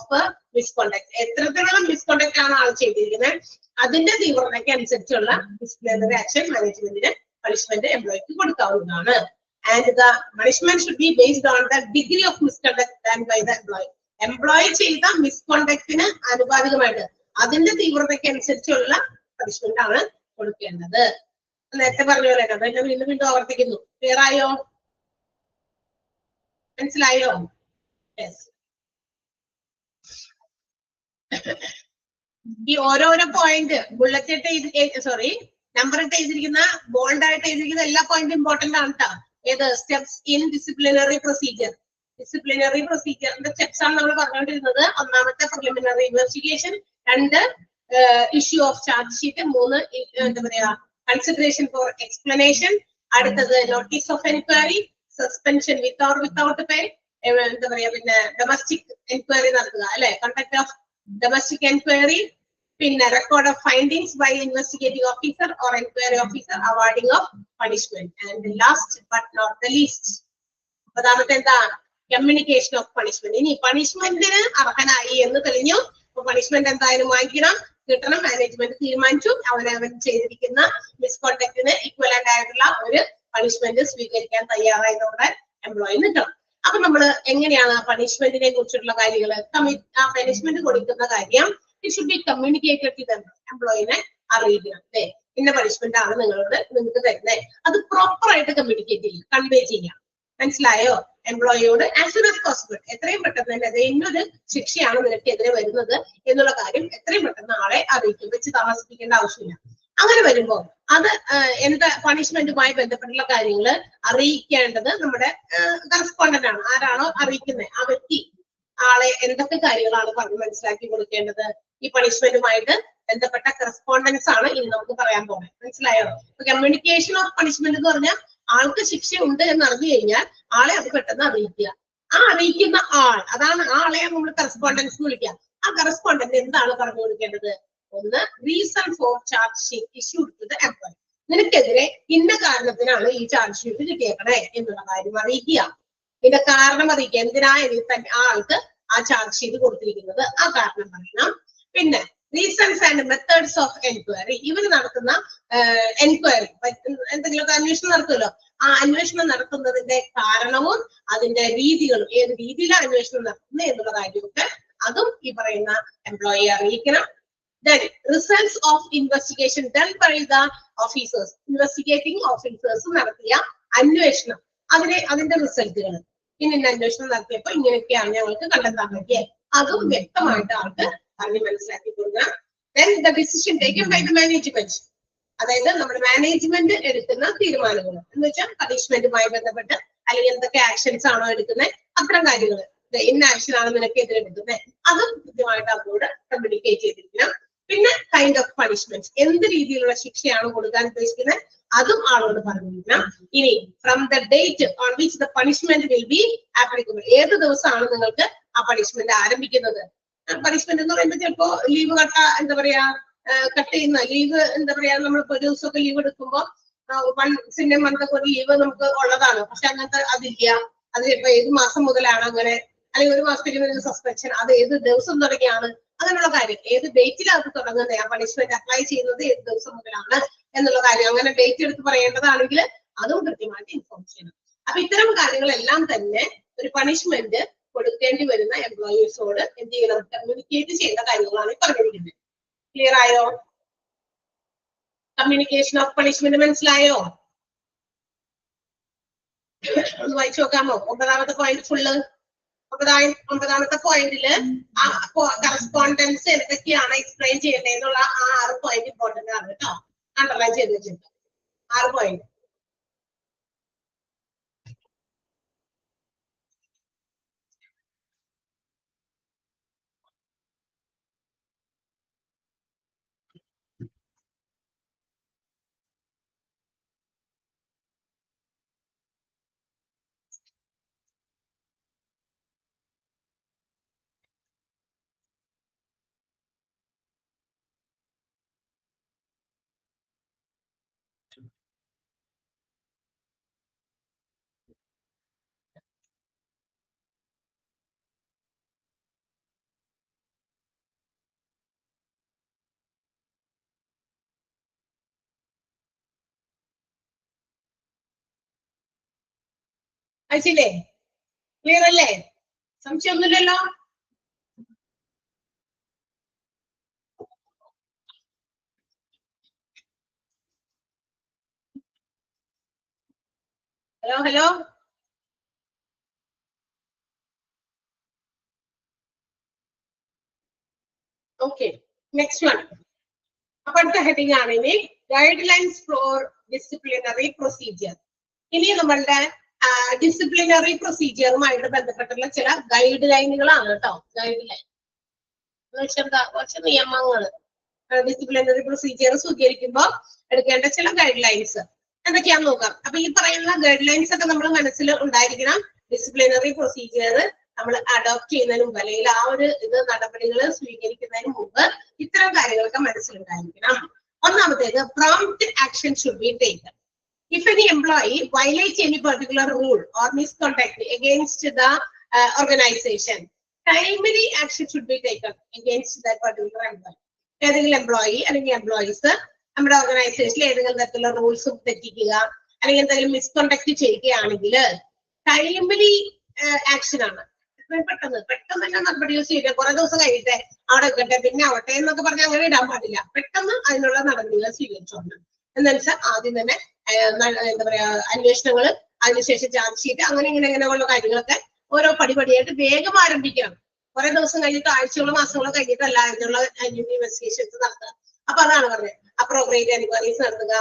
misconduct. എത്രത്തോളം മിസ്കണ്ടക്ട് ആണ് ആൾ ചെയ്തിരിക്കുന്നത് അതിന്റെ തീവ്രതയ്ക്ക് അനുസരിച്ചുള്ള ഡിസിപ്ലിനറി ആക്ഷൻ മാനേജ്മെന്റിന് പണിഷ്മെന്റ് എംപ്ലോയിക്ക് കൊടുക്കാവുന്നതാണ്. And the punishment should be based on the degree of misconduct done by the employee. Employee ചെയ്ത മിസ്കണ്ടക്റ്റിന് ആനുപാതികമായിട്ട് അതിന്റെ തീവ്രതയ്ക്ക് അനുസരിച്ചുള്ള പണിഷ്മെന്റ് ആണ് കൊടുക്കേണ്ടത്. നേരത്തെ പറഞ്ഞ പോലെ തന്നെ വീണ്ടും ആവർത്തിക്കുന്നു. ക്ലിയർ ആയോ? മനസ്സിലായോ? യെസ്. ഈ ഓരോരോ പോയിന്റ് ബുള്ളറ്റ് നമ്പർ ഇട്ട് എഴുതിയിരിക്കുന്ന ബോൾഡ് ആയിട്ട് എഴുതിയിരിക്കുന്ന എല്ലാ പോയിന്റും ഇമ്പോർട്ടന്റ് ആണ് കേട്ടോ. ഏത് steps in disciplinary procedure. Disciplinary പ്രൊസീജിയറിന്റെ സ്റ്റെപ്സ് ആണ് നമ്മൾ പറഞ്ഞുകൊണ്ടിരുന്നത്. ഒന്നാമത്തെ preliminary investigation, 2 issue of charge sheet, 3 എന്താ പറയാ കൺസിഡറേഷൻ ഫോർ എക്സ്പ്ലനേഷൻ, അടുത്തത് notice of enquiry, suspension with or without pay, എന്താ പറയാ പിന്നെ ഡൊമസ്റ്റിക് എൻക്വയറി നടത്തുക അല്ലെ, കണ്ടക്ട് ഓഫ് ഡൊമസ്റ്റിക് എൻക്വയറി, പിന്നെ record of findings by investigating officer or enquiry officer, awarding of punishment, and last but not the least 10ാമത്തെ എന്താ communication of punishment. ഇനി പണിഷ്മെന്റിന് അർഹനായി എന്ന് തെളിഞ്ഞു. പണിഷ്മെന്റ് എന്തായാലും വാങ്ങിക്കണം, കിട്ടണം. മാനേജ്മെന്റ് തീരുമാനിച്ചു അവൻ ചെയ്തിരിക്കുന്ന മിസ്കോണ്ടക്റ്റിന് ഇക്വലന്റ് ആയിട്ടുള്ള ഒരു പണിഷ്മെന്റ് സ്വീകരിക്കാൻ തയ്യാറായി നമ്മുടെ എംപ്ലോയി നിൽക്കണം. അപ്പൊ നമ്മൾ എങ്ങനെയാണ് പണിഷ്മെന്റിനെ കുറിച്ചുള്ള കാര്യങ്ങൾ, ആ പണിഷ്മെന്റ് കൊടുക്കുന്ന കാര്യം it should be communicated to them, എംപ്ലോയിനെ അറിയിക്കണം. അല്ലെ, ഇന്ന പണിഷ്മെന്റ് ആണ് നിങ്ങൾക്ക് തരുന്നത്, അത് പ്രോപ്പർ ആയിട്ട് കമ്മ്യൂണിക്കേറ്റ് ചെയ്യാം, കൺവേ ചെയ്യാം. മനസ്സിലായോ? എംപ്ലോയിയോട് ആസ് സൂൺ ആസ് പോസിബിൾ, എത്രയും പെട്ടെന്ന് തന്നെ അത് ഇന്നൊരു ശിക്ഷയാണ് നിനക്കെതിരെ വരുന്നത് എന്നുള്ള കാര്യം എത്രയും പെട്ടെന്ന് ആളെ അറിയിക്കും, വെച്ച് താമസിപ്പിക്കേണ്ട ആവശ്യമില്ല. അങ്ങനെ വരുമ്പോൾ അത് എന്താ പണിഷ്മെന്റുമായി ബന്ധപ്പെട്ടുള്ള കാര്യങ്ങൾ അറിയിക്കേണ്ടത് നമ്മുടെ കറസ്പോണ്ടന്റ് ആണ്. ആരാണോ അറിയിക്കുന്നത് ആ വ്യക്തി ആളെ എന്തൊക്കെ കാര്യങ്ങളാണ് പറഞ്ഞ് മനസ്സിലാക്കി കൊടുക്കേണ്ടത്, ഈ പണിഷ്മെന്റുമായിട്ട് ബന്ധപ്പെട്ട കറസ്പോണ്ടൻസ് ആണ് ഇനി നമുക്ക് പറയാൻ പോകുന്നത്. മനസ്സിലായോ? കമ്മ്യൂണിക്കേഷൻ ഓഫ് പണിഷ്മെന്റ് എന്ന് പറഞ്ഞാൽ ആൾക്ക് ശിക്ഷ ഉണ്ട് എന്ന് അറിഞ്ഞു കഴിഞ്ഞാൽ ആളെ അത് പെട്ടെന്ന് അറിയിക്കുക. ആ അറിയിക്കുന്ന ആൾ, അതാണ് ആളെ നമ്മൾ കറസ്പോണ്ടൻസ് വിളിക്കുക. ആ കറസ്പോണ്ടന്റ് എന്താണ് പറഞ്ഞു കൊടുക്കേണ്ടത്? ഒന്ന്, reason for charge sheet issued to the employee. നിനക്കെതിരെ ഇന്ന കാരണത്തിനാണ് ഈ ചാർജ് ഷീറ്റ് കിട്ടിയേക്കണേ എന്നുള്ള കാര്യം അറിയിക്കുക. ഇതിന്റെ കാരണം അറിയിക്കുക. എന്തിനാ ആൾക്ക് ആ ചാർജ് ഷീറ്റ് കൊടുത്തിരിക്കുന്നത്, ആ കാരണം പറയണം. പിന്നെ reasons and methods of enquiry. ഇവർ നടത്തുന്ന എൻക്വയറി, എന്തെങ്കിലുമൊക്കെ അന്വേഷണം നടത്തുമല്ലോ, ആ അന്വേഷണം നടത്തുന്നതിന്റെ കാരണവും അതിന്റെ രീതികളും, ഏത് രീതിയിലാണ് അന്വേഷണം നടത്തുന്നത് എന്നുള്ള കാര്യമൊക്കെ അതും ഈ പറയുന്ന എംപ്ലോയിയെ അറിയിക്കണം. Then results of investigation done by the officers, investigating officers നടത്തിയ അന്വേഷണം, അതിന്റെ റിസൾട്ടുകൾ, ഇന്ന അന്വേഷണം നടത്തിയപ്പോ ഇങ്ങനെയൊക്കെയാണ് ഞങ്ങൾക്ക് കണ്ടെത്താൻ പറ്റിയത്, അതും വ്യക്തമായിട്ട് ആൾക്ക് പറഞ്ഞ് മനസ്സിലാക്കി കൊടുക്കണം. Then the decision taken by the management, അതായത് നമ്മുടെ മാനേജ്മെന്റ് എടുക്കുന്ന തീരുമാനങ്ങൾ എന്ന് വെച്ചാൽ പണിഷ്മെന്റുമായി ബന്ധപ്പെട്ട് അല്ലെങ്കിൽ എന്തൊക്കെ ആക്ഷൻസ് ആണോ എടുക്കുന്നത്, അത്തരം കാര്യങ്ങൾ, ഇന്ന ആക്ഷൻ ആണ് നിനക്കെതിരെ എടുക്കുന്നത്, അതും കൃത്യമായിട്ട് അവരോട് കമ്മ്യൂണിക്കേറ്റ് ചെയ്തിരിക്കണം. പിന്നെ കൈൻഡ് ഓഫ് പണിഷ്മെന്റ്, എന്ത് രീതിയിലുള്ള ശിക്ഷയാണ് കൊടുക്കാൻ ഉദ്ദേശിക്കുന്നത് അതും ആളോട് പറഞ്ഞിരിക്കണം. ഇനി from the date on which the punishment will be applicable, ഏത് ദിവസമാണ് നിങ്ങൾക്ക് ആ പണിഷ്മെന്റ് ആരംഭിക്കുന്നത്. പണിഷ്മെന്റ് എന്ന് പറയുമ്പോൾ ചിലപ്പോ ലീവ് എന്താ പറയാ കട്ട് ചെയ്യുന്ന ലീവ്, എന്താ പറയാ നമ്മളിപ്പോ ഒരു ദിവസമൊക്കെ ലീവ് എടുക്കുമ്പോൾ വൺസ് ഇൻ എ മന്ത് ഒക്കെ ഒരു ലീവ് നമുക്ക് ഉള്ളതാണ്. പക്ഷെ അങ്ങനത്തെ അതില്ല. അത് ചിലപ്പോ ഏത് മാസം മുതലാണ് അങ്ങനെ, അല്ലെങ്കിൽ ഒരു മാസത്തേക്ക് സസ്പെൻഷൻ, അത് ഏത് ദിവസം തുടങ്ങിയാണ്, അങ്ങനെയുള്ള കാര്യം, ഏത് ഡേറ്റിലാണ് തുടങ്ങുന്നത്, ആ പണിഷ്മെന്റ് അപ്ലൈ ചെയ്യുന്നത് ഏത് ദിവസം മുതലാണ് എന്നുള്ള കാര്യം, അങ്ങനെ ഡേറ്റ് എടുത്ത് പറയേണ്ടതാണെങ്കിൽ അതും കൃത്യമായിട്ട് ഇൻഫോം ചെയ്യണം. അപ്പൊ ഇത്തരം കാര്യങ്ങളെല്ലാം തന്നെ ഒരു പണിഷ്മെന്റ് കൊടുക്കേണ്ടി വരുന്ന എംപ്ലോയീസോട് എന്ത് ചെയ്യണം, കമ്മ്യൂണിക്കേറ്റ് ചെയ്യുന്ന കാര്യങ്ങളാണ് പറഞ്ഞിരിക്കുന്നത്. ക്ലിയർ ആയോ? കമ്മ്യൂണിക്കേഷൻ ഓഫ് പണിഷ്മെന്റ് മനസ്സിലായോ? ഒന്ന് വായിച്ചു നോക്കാമോ? 9ാമത്തെ പോയിന്റ് ഫുള്ള്. 9ാമത്തെ പോയിന്റില് കറസ്പോണ്ടൻസ് എന്തൊക്കെയാണ് എക്സ്പ്ലെയിൻ ചെയ്യേണ്ടത് എന്നുള്ള ആ 6 പോയിന്റ് ഇമ്പോർട്ടന്റ് ആണ് കേട്ടോ. അണ്ടർലൈൻ ചെയ്ത് വെച്ചിട്ടുണ്ട് 6 പോയിന്റ്. അയച്ചില്ലേ? ക്ലിയർ അല്ലേ? സംശയമൊന്നുമില്ലല്ലോ? ഹലോ. Okay, next one. അപ്പൊ അടുത്ത ഹെഡിങ് ആണ് ഇനി guidelines for disciplinary procedure. ഇനി നമ്മളുടെ ഡിസിപ്ലിനറി പ്രൊസീജിയറുമായിട്ട് ബന്ധപ്പെട്ടുള്ള ചില ഗൈഡ് ലൈനുകളാണ് കേട്ടോ. ഗൈഡ് ലൈൻ കുറച്ച് നിയമങ്ങൾ, ഡിസിപ്ലിനറി പ്രൊസീജിയർ സ്വീകരിക്കുമ്പോൾ എടുക്കേണ്ട ചില ഗൈഡ് ലൈൻസ് എന്തൊക്കെയാന്ന് നോക്കാം. അപ്പൊ ഈ പറയുന്ന ഗൈഡ് ലൈൻസ് ഒക്കെ നമ്മൾ മനസ്സിൽ ഉണ്ടായിരിക്കണം. ഡിസിപ്ലിനറി പ്രൊസീജിയർ നമ്മൾ അഡോപ്റ്റ് ചെയ്യുന്നതിന് മുമ്പ് അല്ലെങ്കിൽ ആ ഒരു നടപടികൾ സ്വീകരിക്കുന്നതിന് മുമ്പ് ഇത്തരം കാര്യങ്ങളൊക്കെ മനസ്സിലുണ്ടായിരിക്കണം. ഒന്നാമത്തേത്, prompt action should be taken. If any employee violates any particular rule or misconduct against the organization, timely action should be taken against that particular employee. ഏതെങ്കിലും എംപ്ലോയി അല്ലെങ്കിൽ എംപ്ലോയീസ് നമ്മുടെ ഓർഗനൈസേഷനിൽ ഏതെങ്കിലും തരത്തിലുള്ള റൂൾസ് തെറ്റിക്കുക അല്ലെങ്കിൽ എന്തെങ്കിലും മിസ്കണ്ടക്ട് ചെയ്യുകയാണെങ്കിൽ ടൈംലി ആക്ഷൻ ആണ്. പെട്ടെന്ന് തന്നെ നടപടികൾ ചെയ്യുക. കുറെ ദിവസം കഴിയട്ടെ, അവിടെ വെക്കട്ടെ, പിന്നെ ആവട്ടെ എന്നൊക്കെ പറഞ്ഞാൽ അങ്ങനെ ഇടാൻ പാടില്ല. പെട്ടെന്ന് അതിനുള്ള നടപടികൾ സ്വീകരിച്ചോണ്ട് എന്ന് വെച്ചാൽ ആദ്യം തന്നെ എന്താ പറയാ അന്വേഷണങ്ങൾ, അതിനുശേഷം ചാർജ് ഷീറ്റ്, അങ്ങനെ ഇങ്ങനെയുള്ള കാര്യങ്ങളൊക്കെ ഓരോ പടിപടിയായിട്ട് വേഗം ആരംഭിക്കണം. കുറെ ദിവസം കഴിഞ്ഞിട്ട് ആഴ്ചകളോ മാസങ്ങളോ കഴിഞ്ഞിട്ടല്ല അതിനുള്ള ഇൻവെസ്റ്റിഗേഷൻസ് നടത്തുക. അപ്പൊ അതാണ് പറഞ്ഞത്, അപ്രോപ്രിയേറ്റ് എൻക്വയറീസ് നടത്തുക,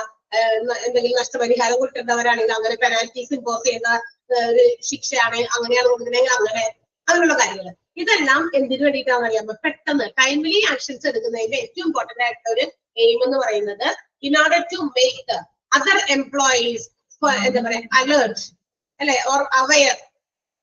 എന്തെങ്കിലും നഷ്ടപരിഹാരം കൊടുക്കേണ്ടവരാണെങ്കിൽ അങ്ങനെ പെനാൽറ്റീസ് ഇമ്പോസ് ചെയ്യുന്ന ശിക്ഷയാണ്, അങ്ങനെയാണ് കൊടുക്കുന്നതെങ്കിൽ അങ്ങനെയുള്ള കാര്യങ്ങൾ. ഇതെല്ലാം എന്തിനു വേണ്ടിയിട്ടാണെന്ന് അറിയാമോ? പെട്ടെന്ന് ടൈംലി ആക്ഷൻസ് എടുക്കുന്നതിന്റെ ഏറ്റവും ഇമ്പോർട്ടന്റ് ആയിട്ടുള്ള ഒരു എയിം എന്ന് പറയുന്നത് in order to make other employees എന്താ പറയാ അലേർട്ട് അല്ലെ, ഓർ അവയർ.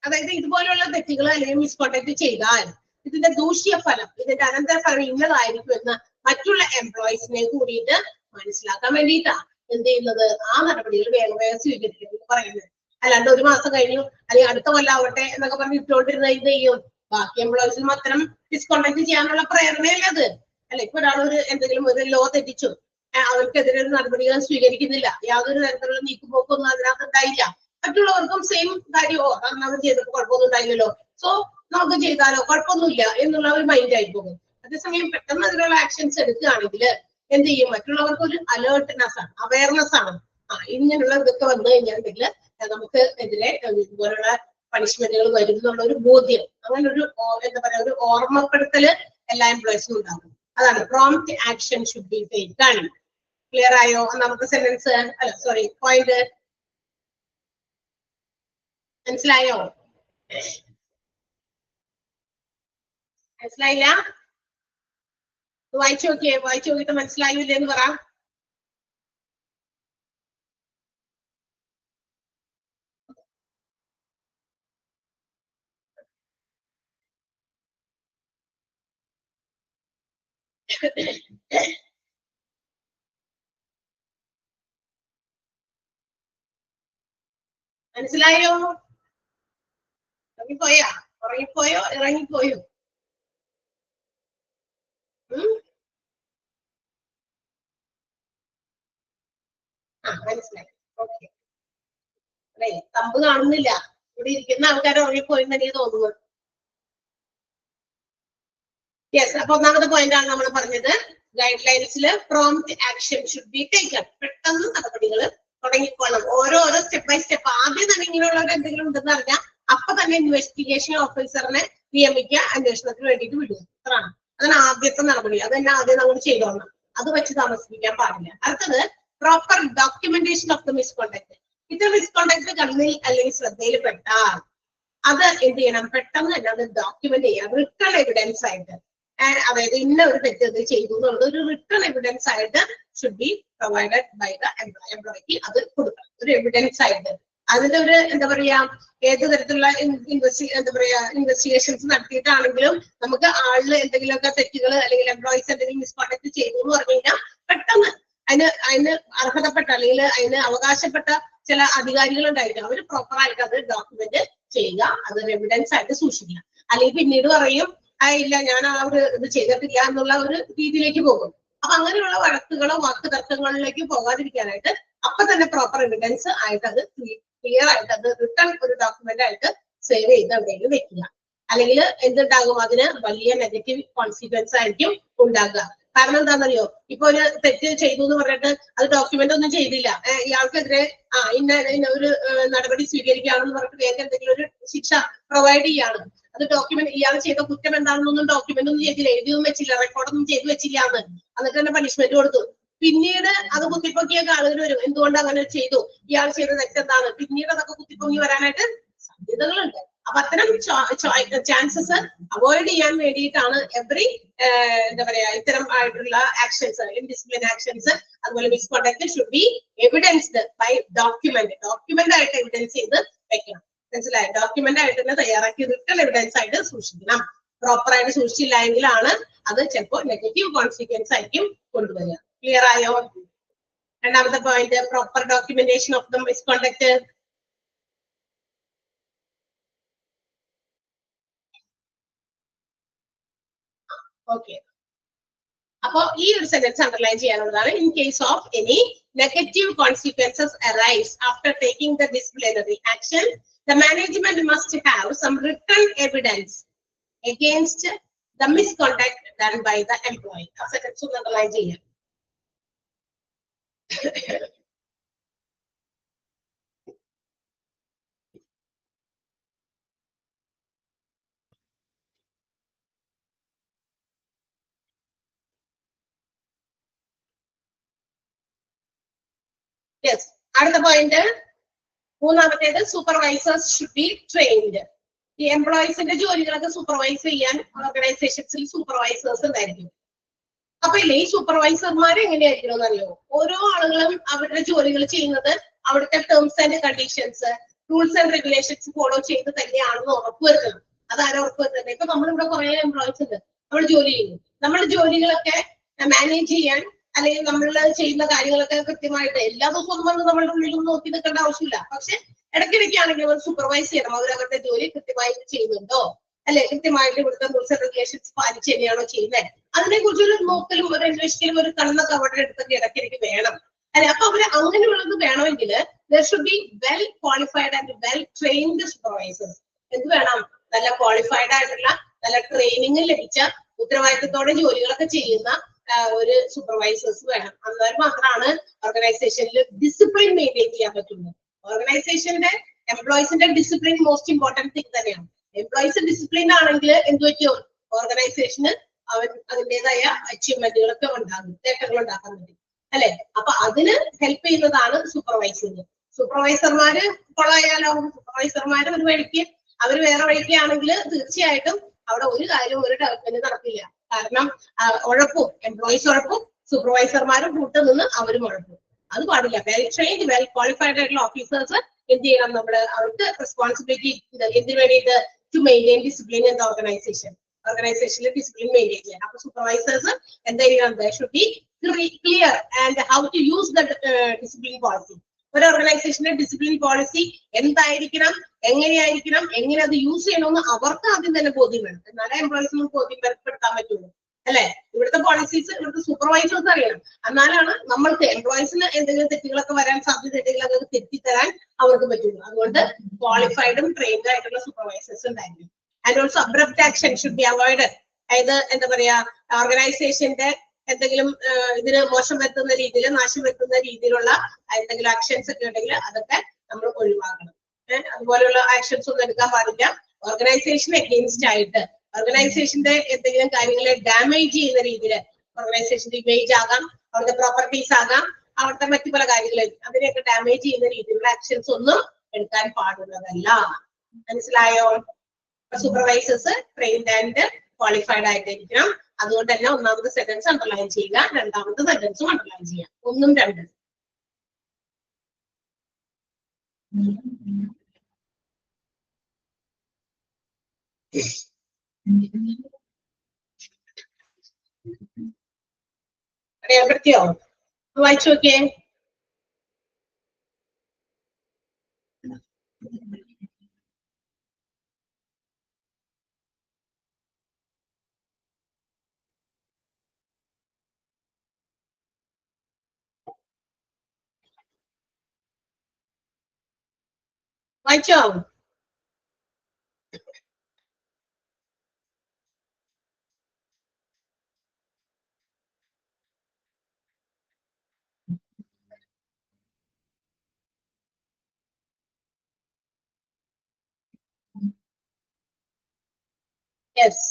അതായത് ഇതുപോലെയുള്ള തെറ്റുകൾ അല്ലെങ്കിൽ മിസ്കോണ്ടക്ട് ചെയ്താൽ ഇതിന്റെ ദൂഷ്യഫലം, ഇതിന്റെ അനന്തരഫലം ഇന്നതായിരിക്കും എന്ന് മറ്റുള്ള എംപ്ലോയീസിനെ കൂടിയിട്ട് മനസ്സിലാക്കാൻ വേണ്ടിയിട്ടാണ് എന്ത് ചെയ്യുന്നത്, ആ നടപടികൾ വേഗം സ്വീകരിക്കുന്നത് പറയുന്നത്. അല്ലാണ്ട് ഒരു മാസം കഴിഞ്ഞു അല്ലെങ്കിൽ അടുത്ത കൊല്ലാവട്ടെ എന്നൊക്കെ പറഞ്ഞ് ഇട്ടുകൊണ്ടിരുന്ന എന്ത് ചെയ്യും, ബാക്കി എംപ്ലോയീസിനും അത്തരം മിസ്കോണ്ടക്ട് ചെയ്യാനുള്ള പ്രേരണയല്ല അത്. അല്ലെ, ഇപ്പൊ ഒരാൾ എന്തെങ്കിലും ഒരു ലോ തെറ്റിച്ചു, അവർക്കെതിരെ ഒരു നടപടികൾ സ്വീകരിക്കുന്നില്ല, യാതൊരു തരത്തിലുള്ള നീക്കുപോക്കൊന്നും അതിനകത്ത് ഉണ്ടായില്ല, മറ്റുള്ളവർക്കും സെയിം കാര്യമോ നമ്മൾ ചെയ്തപ്പോൾ കുഴപ്പമൊന്നും ഉണ്ടായില്ലല്ലോ, സോ നമുക്ക് ചെയ്താലോ കുഴപ്പമൊന്നുമില്ല എന്നുള്ള ഒരു മൈൻഡ് ആയി പോകും. അതേസമയം പെട്ടെന്ന് അതിനുള്ള ആക്ഷൻസ് എടുക്കുകയാണെങ്കിൽ എന്ത് ചെയ്യും, മറ്റുള്ളവർക്ക് ഒരു അലേർട്ട്നെസ് ആണ്, അവയർനെസ് ആണ്. ഇങ്ങനെയുള്ള ഇതൊക്കെ വന്നു കഴിഞ്ഞിട്ടുണ്ടെങ്കിൽ നമുക്ക് എതിരെ ഇതുപോലുള്ള പണിഷ്മെന്റുകൾ വരും എന്നുള്ള ഒരു ബോധ്യം, അങ്ങനെ ഒരു എന്താ പറയാ ഒരു ഓർമ്മപ്പെടുത്തല് എല്ലാ എംപ്ലോയീസിനും ഉണ്ടാകും. അതാണ് prompt action should be taken. Clear ആയോ? നമുക്ക് സെന്റൻസ് അല്ല സോറി പോയിന്റ് മനസ്സിലായോ? മനസ്സിലായില്ല? വായിച്ചു നോക്കിയിട്ട് മനസ്സിലായില്ലേ എന്ന് പറ. മനസ്സിലായോ? ഉറങ്ങിപ്പോയോ ഇറങ്ങിപ്പോയോ? മനസ്സിലായി. ഓക്കെ, അല്ലേ, തമ്പ് കാണുന്നില്ല, ഇവിടെ ഇരിക്കുന്ന ആൾക്കാർ ഉറങ്ങിപ്പോയെന്ന് എനിക്ക് തോന്നുന്നു. യെസ്, അപ്പൊ ഒന്നാമത്തെ പോയിന്റ് ആണ് നമ്മൾ പറഞ്ഞത്, ഗൈഡ് ലൈൻസിൽ prompt action should be taken. പെട്ടെന്ന് നടപടികൾ തുടങ്ങിക്കോളണം, ഓരോരോ സ്റ്റെപ്പ് ബൈ സ്റ്റെപ്പ്. ആദ്യം തന്നെ ഇങ്ങനെയുള്ളവർ എന്തെങ്കിലും ഉണ്ടെന്ന് അറിഞ്ഞാൽ അപ്പൊ തന്നെ ഇൻവെസ്റ്റിഗേഷൻ ഓഫീസറിനെ നിയമിക്കുക, അന്വേഷണത്തിന് വേണ്ടിയിട്ട് വിടുക. അതാണ് ആദ്യത്തെ നടപടി. അത് തന്നെ ആദ്യം നമ്മൾ ചെയ്തോളണം, അത് വെച്ച് താമസിപ്പിക്കാൻ പാടില്ല. അടുത്തത് proper documentation of the misconduct. ഇത് മിസ്കോണ്ടക്ട് കണ്ണിൽ അല്ലെങ്കിൽ ശ്രദ്ധയിൽ പെട്ടാൽ അത് എന്ത് ചെയ്യണം, പെട്ടെന്ന് തന്നെ അത് ഡോക്യുമെന്റ് ചെയ്യാം, റിട്ടേൺ എവിഡൻസ് ആയിട്ട്. അതായത് ഇന്ന ഒരു തെറ്റ് ചെയ്തു എന്നുള്ളത് ഒരു റിട്ടേൺ എവിഡൻസ് ആയിട്ട് should be provided by the എംപ്ലോയിക്ക്. അത് കൊടുക്കണം ഒരു എവിഡൻസ് ആയിട്ട്. അതിന്റെ ഒരു എന്താ പറയാ ഏത് തരത്തിലുള്ള എന്താ പറയാ ഇൻവെസ്റ്റിഗേഷൻസ് നടത്തിയിട്ടാണെങ്കിലും നമുക്ക് ആളില് എന്തെങ്കിലുമൊക്കെ തെറ്റുകൾ അല്ലെങ്കിൽ എംപ്ലോയീസ് എന്തെങ്കിലും മിസ്കോണ്ടക്ട് ചെയ്തു എന്ന് പറഞ്ഞു കഴിഞ്ഞാൽ പെട്ടെന്ന് അതിന് അർഹതപ്പെട്ട അല്ലെങ്കിൽ അതിന് അവകാശപ്പെട്ട ചില അധികാരികൾ ഉണ്ടായിരിക്കും, അവർ പ്രോപ്പറായിട്ട് അത് ഡോക്യുമെന്റ് ചെയ്യുക, അതൊരു എവിഡൻസ് ആയിട്ട് സൂക്ഷിക്കുക. അല്ലെങ്കിൽ പിന്നീട് പറയും ഇല്ല ഞാൻ ആ ഒരു ഇത് ചെയ്തിട്ടില്ല എന്നുള്ള ഒരു രീതിയിലേക്ക് പോകും. അപ്പൊ അങ്ങനെയുള്ള വഴക്കുകളോ വാക്ക് തർക്കങ്ങളിലേക്ക് പോകാതിരിക്കാനായിട്ട് അപ്പൊ തന്നെ പ്രോപ്പർ എവിഡൻസ് ആയിട്ട് അത് ക്ലിയർ ആയിട്ട് അത് റിട്ടേൺ ഒരു ഡോക്യുമെന്റ് ആയിട്ട് സേവ് ചെയ്ത് എവിടെയെങ്കിലും വെക്കുക. അല്ലെങ്കിൽ എന്തുണ്ടാകും, അതിന് വലിയ നെഗറ്റീവ് കോൺസിക്വൻസ് ആയിരിക്കും ഉണ്ടാകുക. കാരണം എന്താണെന്നറിയോ, ഇപ്പൊ ഒരു തെറ്റ് ചെയ്തു എന്ന് പറഞ്ഞിട്ട് അത് ഡോക്യുമെന്റ് ഒന്നും ചെയ്തില്ല, ഇയാൾക്കെതിരെ ഇന്ന ഒരു നടപടി സ്വീകരിക്കുകയാണെന്ന് പറഞ്ഞിട്ട് വേഗം എന്തെങ്കിലും ഒരു ശിക്ഷ പ്രൊവൈഡ് ചെയ്യാണ്. അത് ഡോക്യുമെന്റ് ഇയാൾ ചെയ്ത കുറ്റം എന്താണെന്നൊന്നും ഡോക്യുമെന്റ് ഒന്നും ചെയ്തില്ല, എഴുതിയൊന്നും വെച്ചില്ല, റെക്കോർഡൊന്നും ചെയ്തു വെച്ചില്ല എന്ന്, എന്നിട്ട് തന്നെ പണിഷ്മെന്റ് കൊടുത്തു. പിന്നീട് അത് കുത്തിപ്പൊക്കിയൊക്കെ ആളുകൾ വരും, എന്തുകൊണ്ട് അങ്ങനെ ചെയ്തു, ഇയാൾ ചെയ്ത തെറ്റെന്താണ്, പിന്നീട് അതൊക്കെ കുത്തിപ്പൊങ്ങി വരാനായിട്ട് സാധ്യതകളുണ്ട്. അപ്പൊ അത്തരം ചാൻസസ് അവോയ്ഡ് ചെയ്യാൻ വേണ്ടിയിട്ടാണ് എന്താ പറയാ ഇത്തരം ആയിട്ടുള്ള ആക്ഷൻസ്, ഡിസിപ്ലിൻ ആക്ഷൻസ്, അതുപോലെ misconduct should be evidenced by document ആയിട്ട് എവിഡൻസ് ചെയ്ത് വെക്കണം. മനസ്സിലായി? ഡോക്യുമെന്റ് ആയിട്ട് തന്നെ തയ്യാറാക്കി റിട്ടേൺ എവിഡൻസ് ആയിട്ട് സൂക്ഷിക്കണം. പ്രോപ്പർ ആയിട്ട് സൂക്ഷിച്ചില്ല എങ്കിലാണ് അത് ചിലപ്പോൾ നെഗറ്റീവ് കോൺസിക്വൻസ് ആയിരിക്കും കൊണ്ടുവരിക. ക്ലിയർ ആയോ? രണ്ടാമത്തെ point proper documentation of the misconduct. Okay, അപ്പൊ ഈ ഒരു സെന്റൻസ് അണ്ടർലൈൻ ചെയ്യാനുള്ളതാണ്. In case of any negative consequences arise after taking the disciplinary action, the management must have some written evidence against the misconduct done by the employee. ആ sentence ഒന്ന് underline ചെയ്യാം. Yes, അടുത്ത point മൂന്നാമത്തേത് supervisors should be trained. ഈ എംപ്ലോയീസിന്റെ ജോലികളൊക്കെ supervise ചെയ്യാൻ ഓർഗനൈസേഷൻസിൽ supervisors ഉണ്ടായിരിക്കും. അപ്പൊ ഇല്ലേ, ഈ സൂപ്പർവൈസർമാർ എങ്ങനെയായിരിക്കണം എന്നറിയോ? ഓരോ ആളുകളും അവരുടെ ജോലികൾ ചെയ്യുന്നത് അവിടുത്തെ terms and conditions, rules and regulations follow ചെയ്ത് തന്നെയാണെന്ന് ഉറപ്പുവരുത്തണം. അതാരും ഉറപ്പുവരുത്തണ്ടേ? ഇപ്പൊ നമ്മളിവിടെ കുറെ എംപ്ലോയീസ് ഉണ്ട്, നമ്മൾ ജോലി ചെയ്യുന്നു. നമ്മുടെ ജോലികളൊക്കെ മാനേജ് ചെയ്യാൻ അല്ലെങ്കിൽ നമ്മൾ ചെയ്യുന്ന കാര്യങ്ങളൊക്കെ കൃത്യമായിട്ട് എല്ലാ ദിവസവും വന്ന് നമ്മളുടെ ഉള്ളിൽ നോക്കി നിൽക്കേണ്ട ആവശ്യമില്ല. പക്ഷെ ഇടയ്ക്കിടയ്ക്കാണെങ്കിൽ അവർ സൂപ്പർവൈസ് ചെയ്യണം, അവരവരുടെ ജോലി കൃത്യമായിട്ട് ചെയ്യുന്നുണ്ടോ, അല്ലെ കൃത്യമായിട്ട് ഇവിടുത്തെ റൂൾസ് ആൻഡ് റെഗുലേഷൻസ് പാലിച്ച് തന്നെയാണോ ചെയ്യുന്നത്, അതിനെ കുറിച്ചൊരു നോക്കലും ഒരു അന്വേഷിക്കലും ഒരു കണ്ണൊക്കെ അവരുടെ അടുത്തൊക്കെ ഇടയ്ക്കിടയ്ക്ക് വേണം, അല്ലെ? അപ്പൊ അവര് അങ്ങനെയുള്ളത് വേണമെങ്കിൽ there should be well qualified and well trained supervisors. എന്ത് വേണം? നല്ല ക്വാളിഫൈഡ് ആയിട്ടുള്ള, നല്ല ട്രെയിനിങ് ലഭിച്ച, ഉത്തരവാദിത്തത്തോടെ ജോലികളൊക്കെ ചെയ്യുന്ന ഒരു സൂപ്പർവൈസേഴ്സ് വേണം. എന്നാൽ മാത്രമാണ് ഓർഗനൈസേഷനിൽ ഡിസിപ്ലിൻ മെയിൻറ്റെയിൻ ചെയ്യാൻ പറ്റുള്ളൂ. ഓർഗനൈസേഷന്റെ എംപ്ലോയീസിന്റെ ഡിസിപ്ലിൻ മോസ്റ്റ് ഇമ്പോർട്ടന്റ് തിങ് തന്നെയാണ്. എംപ്ലോയീസ് ഡിസിപ്ലിൻ ആണെങ്കിൽ എന്ത് പറ്റും? ഓർഗനൈസേഷന് അതിൻ്റെതായ അച്ചീവ്മെന്റുകളൊക്കെ ഉണ്ടാകും, നേട്ടങ്ങൾ ഉണ്ടാക്കാൻ പറ്റും, അല്ലെ? അപ്പൊ അതിന് ഹെൽപ്പ് ചെയ്യുന്നതാണ് സൂപ്പർവൈസിങ്. സൂപ്പർവൈസർമാര് കൊള്ളായാലോ? സൂപ്പർവൈസർമാര് ഒരു വഴിക്ക്, അവർ വേറെ വഴിക്കാണെങ്കിൽ തീർച്ചയായിട്ടും അവിടെ ഒരു കാര്യവും ഒരു ഡെവലപ്മെന്റ് നടക്കില്ല. കാരണം ഉഴപ്പും, എംപ്ലോയീസ് ഉഴപ്പും, സൂപ്പർവൈസർമാരും കൂട്ട് നിന്ന് അവരും ഉഴപ്പും. അത് പാടില്ല. വെൽ ട്രെയിൻഡ്, വെൽ ക്വാളിഫൈഡ് ആയിട്ടുള്ള ഓഫീസേഴ്സ് എന്ത് ചെയ്യണം? നമ്മള് അവർക്ക് റെസ്പോൺസിബിലിറ്റി എന്തിനു വേണ്ടിയിട്ട്? To maintain discipline in the organization. ഓർഗനൈസേഷനിൽ ഡിസിപ്ലിൻ മെയിൻറ്റെയിൻ ചെയ്യാം. അപ്പൊ സൂപ്പർവൈസേഴ്സ് എന്താ ചെയ്യണം? They should be clear and how to use the discipline policy. ഒരു ഓർഗനൈസേഷന്റെ ഡിസിപ്ലിൻ പോളിസി എന്തായിരിക്കണം, എങ്ങനെയായിരിക്കണം, എങ്ങനെ അത് യൂസ് ചെയ്യണമെന്ന് അവർക്ക് ആദ്യം തന്നെ ബോധ്യം വേണം. എന്നാലേ എംപ്ലോയീസിന് ബോധ്യം വരുത്താൻ പറ്റുള്ളൂ, അല്ലെ? ഇവിടുത്തെ പോളിസീസ് ഇവിടുത്തെ സൂപ്പർവൈസേഴ്സ് അറിയണം. എന്നാലാണ് നമ്മൾക്ക് എംപ്ലോയീസിന് എന്തെങ്കിലും തെറ്റുകളൊക്കെ വരാൻ സാധ്യതയുണ്ടെങ്കിൽ അത് തെറ്റിത്തരാൻ അവർക്ക് പറ്റുള്ളൂ. അതുകൊണ്ട് ക്വാളിഫൈഡും ട്രെയിൻഡ് ആയിട്ടുള്ള സൂപ്പർവൈസേഴ്സ് ഉണ്ടായിരിക്കും. And also abrupt action should be avoided. അതായത് എന്താ പറയാ, ഓർഗനൈസേഷന്റെ എന്തെങ്കിലും ഇതിന് മോശം വരുത്തുന്ന രീതിയിൽ, നാശം വരുത്തുന്ന രീതിയിലുള്ള എന്തെങ്കിലും ആക്ഷൻസ് ഒക്കെ ഉണ്ടെങ്കിൽ അതൊക്കെ നമ്മൾ ഒഴിവാക്കണം. അതുപോലെയുള്ള ആക്ഷൻസ് ഒന്നും എടുക്കാൻ പാടില്ല. ഓർഗനൈസേഷൻ അഗെയിൻസ്റ്റ് ആയിട്ട്, ഓർഗനൈസേഷന്റെ എന്തെങ്കിലും കാര്യങ്ങളെ ഡാമേജ് ചെയ്യുന്ന രീതിയിൽ, ഓർഗനൈസേഷന്റെ ഇമേജ് ആകാം, അവരുടെ പ്രോപ്പർട്ടീസ് ആകാം, അവിടുത്തെ മറ്റു പല കാര്യങ്ങളും, അതിനെയൊക്കെ ഡാമേജ് ചെയ്യുന്ന രീതിയിലുള്ള ആക്ഷൻസ് ഒന്നും എടുക്കാൻ പാടുള്ളതല്ല. മനസ്സിലായോ? സൂപ്പർവൈസേഴ്സ് ട്രെയിൻഡ് ആൻഡ് ക്വാളിഫൈഡ് ആയിട്ടിരിക്കണം. അതുകൊണ്ട് തന്നെ ഒന്നാമത്തെ സെന്റൻസ് അണ്ടർലൈൻ ചെയ്യുക, രണ്ടാമത്തെ സെന്റൻസും അണ്ടർലൈൻ ചെയ്യാം. 1 ഉം 2. അറിയാൻ വായിച്ചു നോക്കിയേ. വായിച്ചോ? Yes,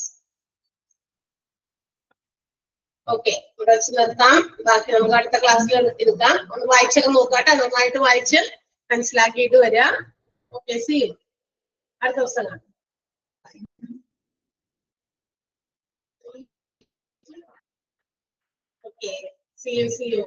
okay. ഇവിടെ വെച്ച് നിർത്താം. ബാക്കി നമുക്ക് അടുത്ത ക്ലാസ്സിൽ എടുക്കാം. ഒന്ന് വായിച്ചൊക്കെ നോക്കാട്ടെ, നന്നായിട്ട് വായിച്ച് മനസ്സിലാക്കിയിട്ട് വരിക. Okay, see you. അടുത്ത ദിവസം കാണാം. Okay, see U.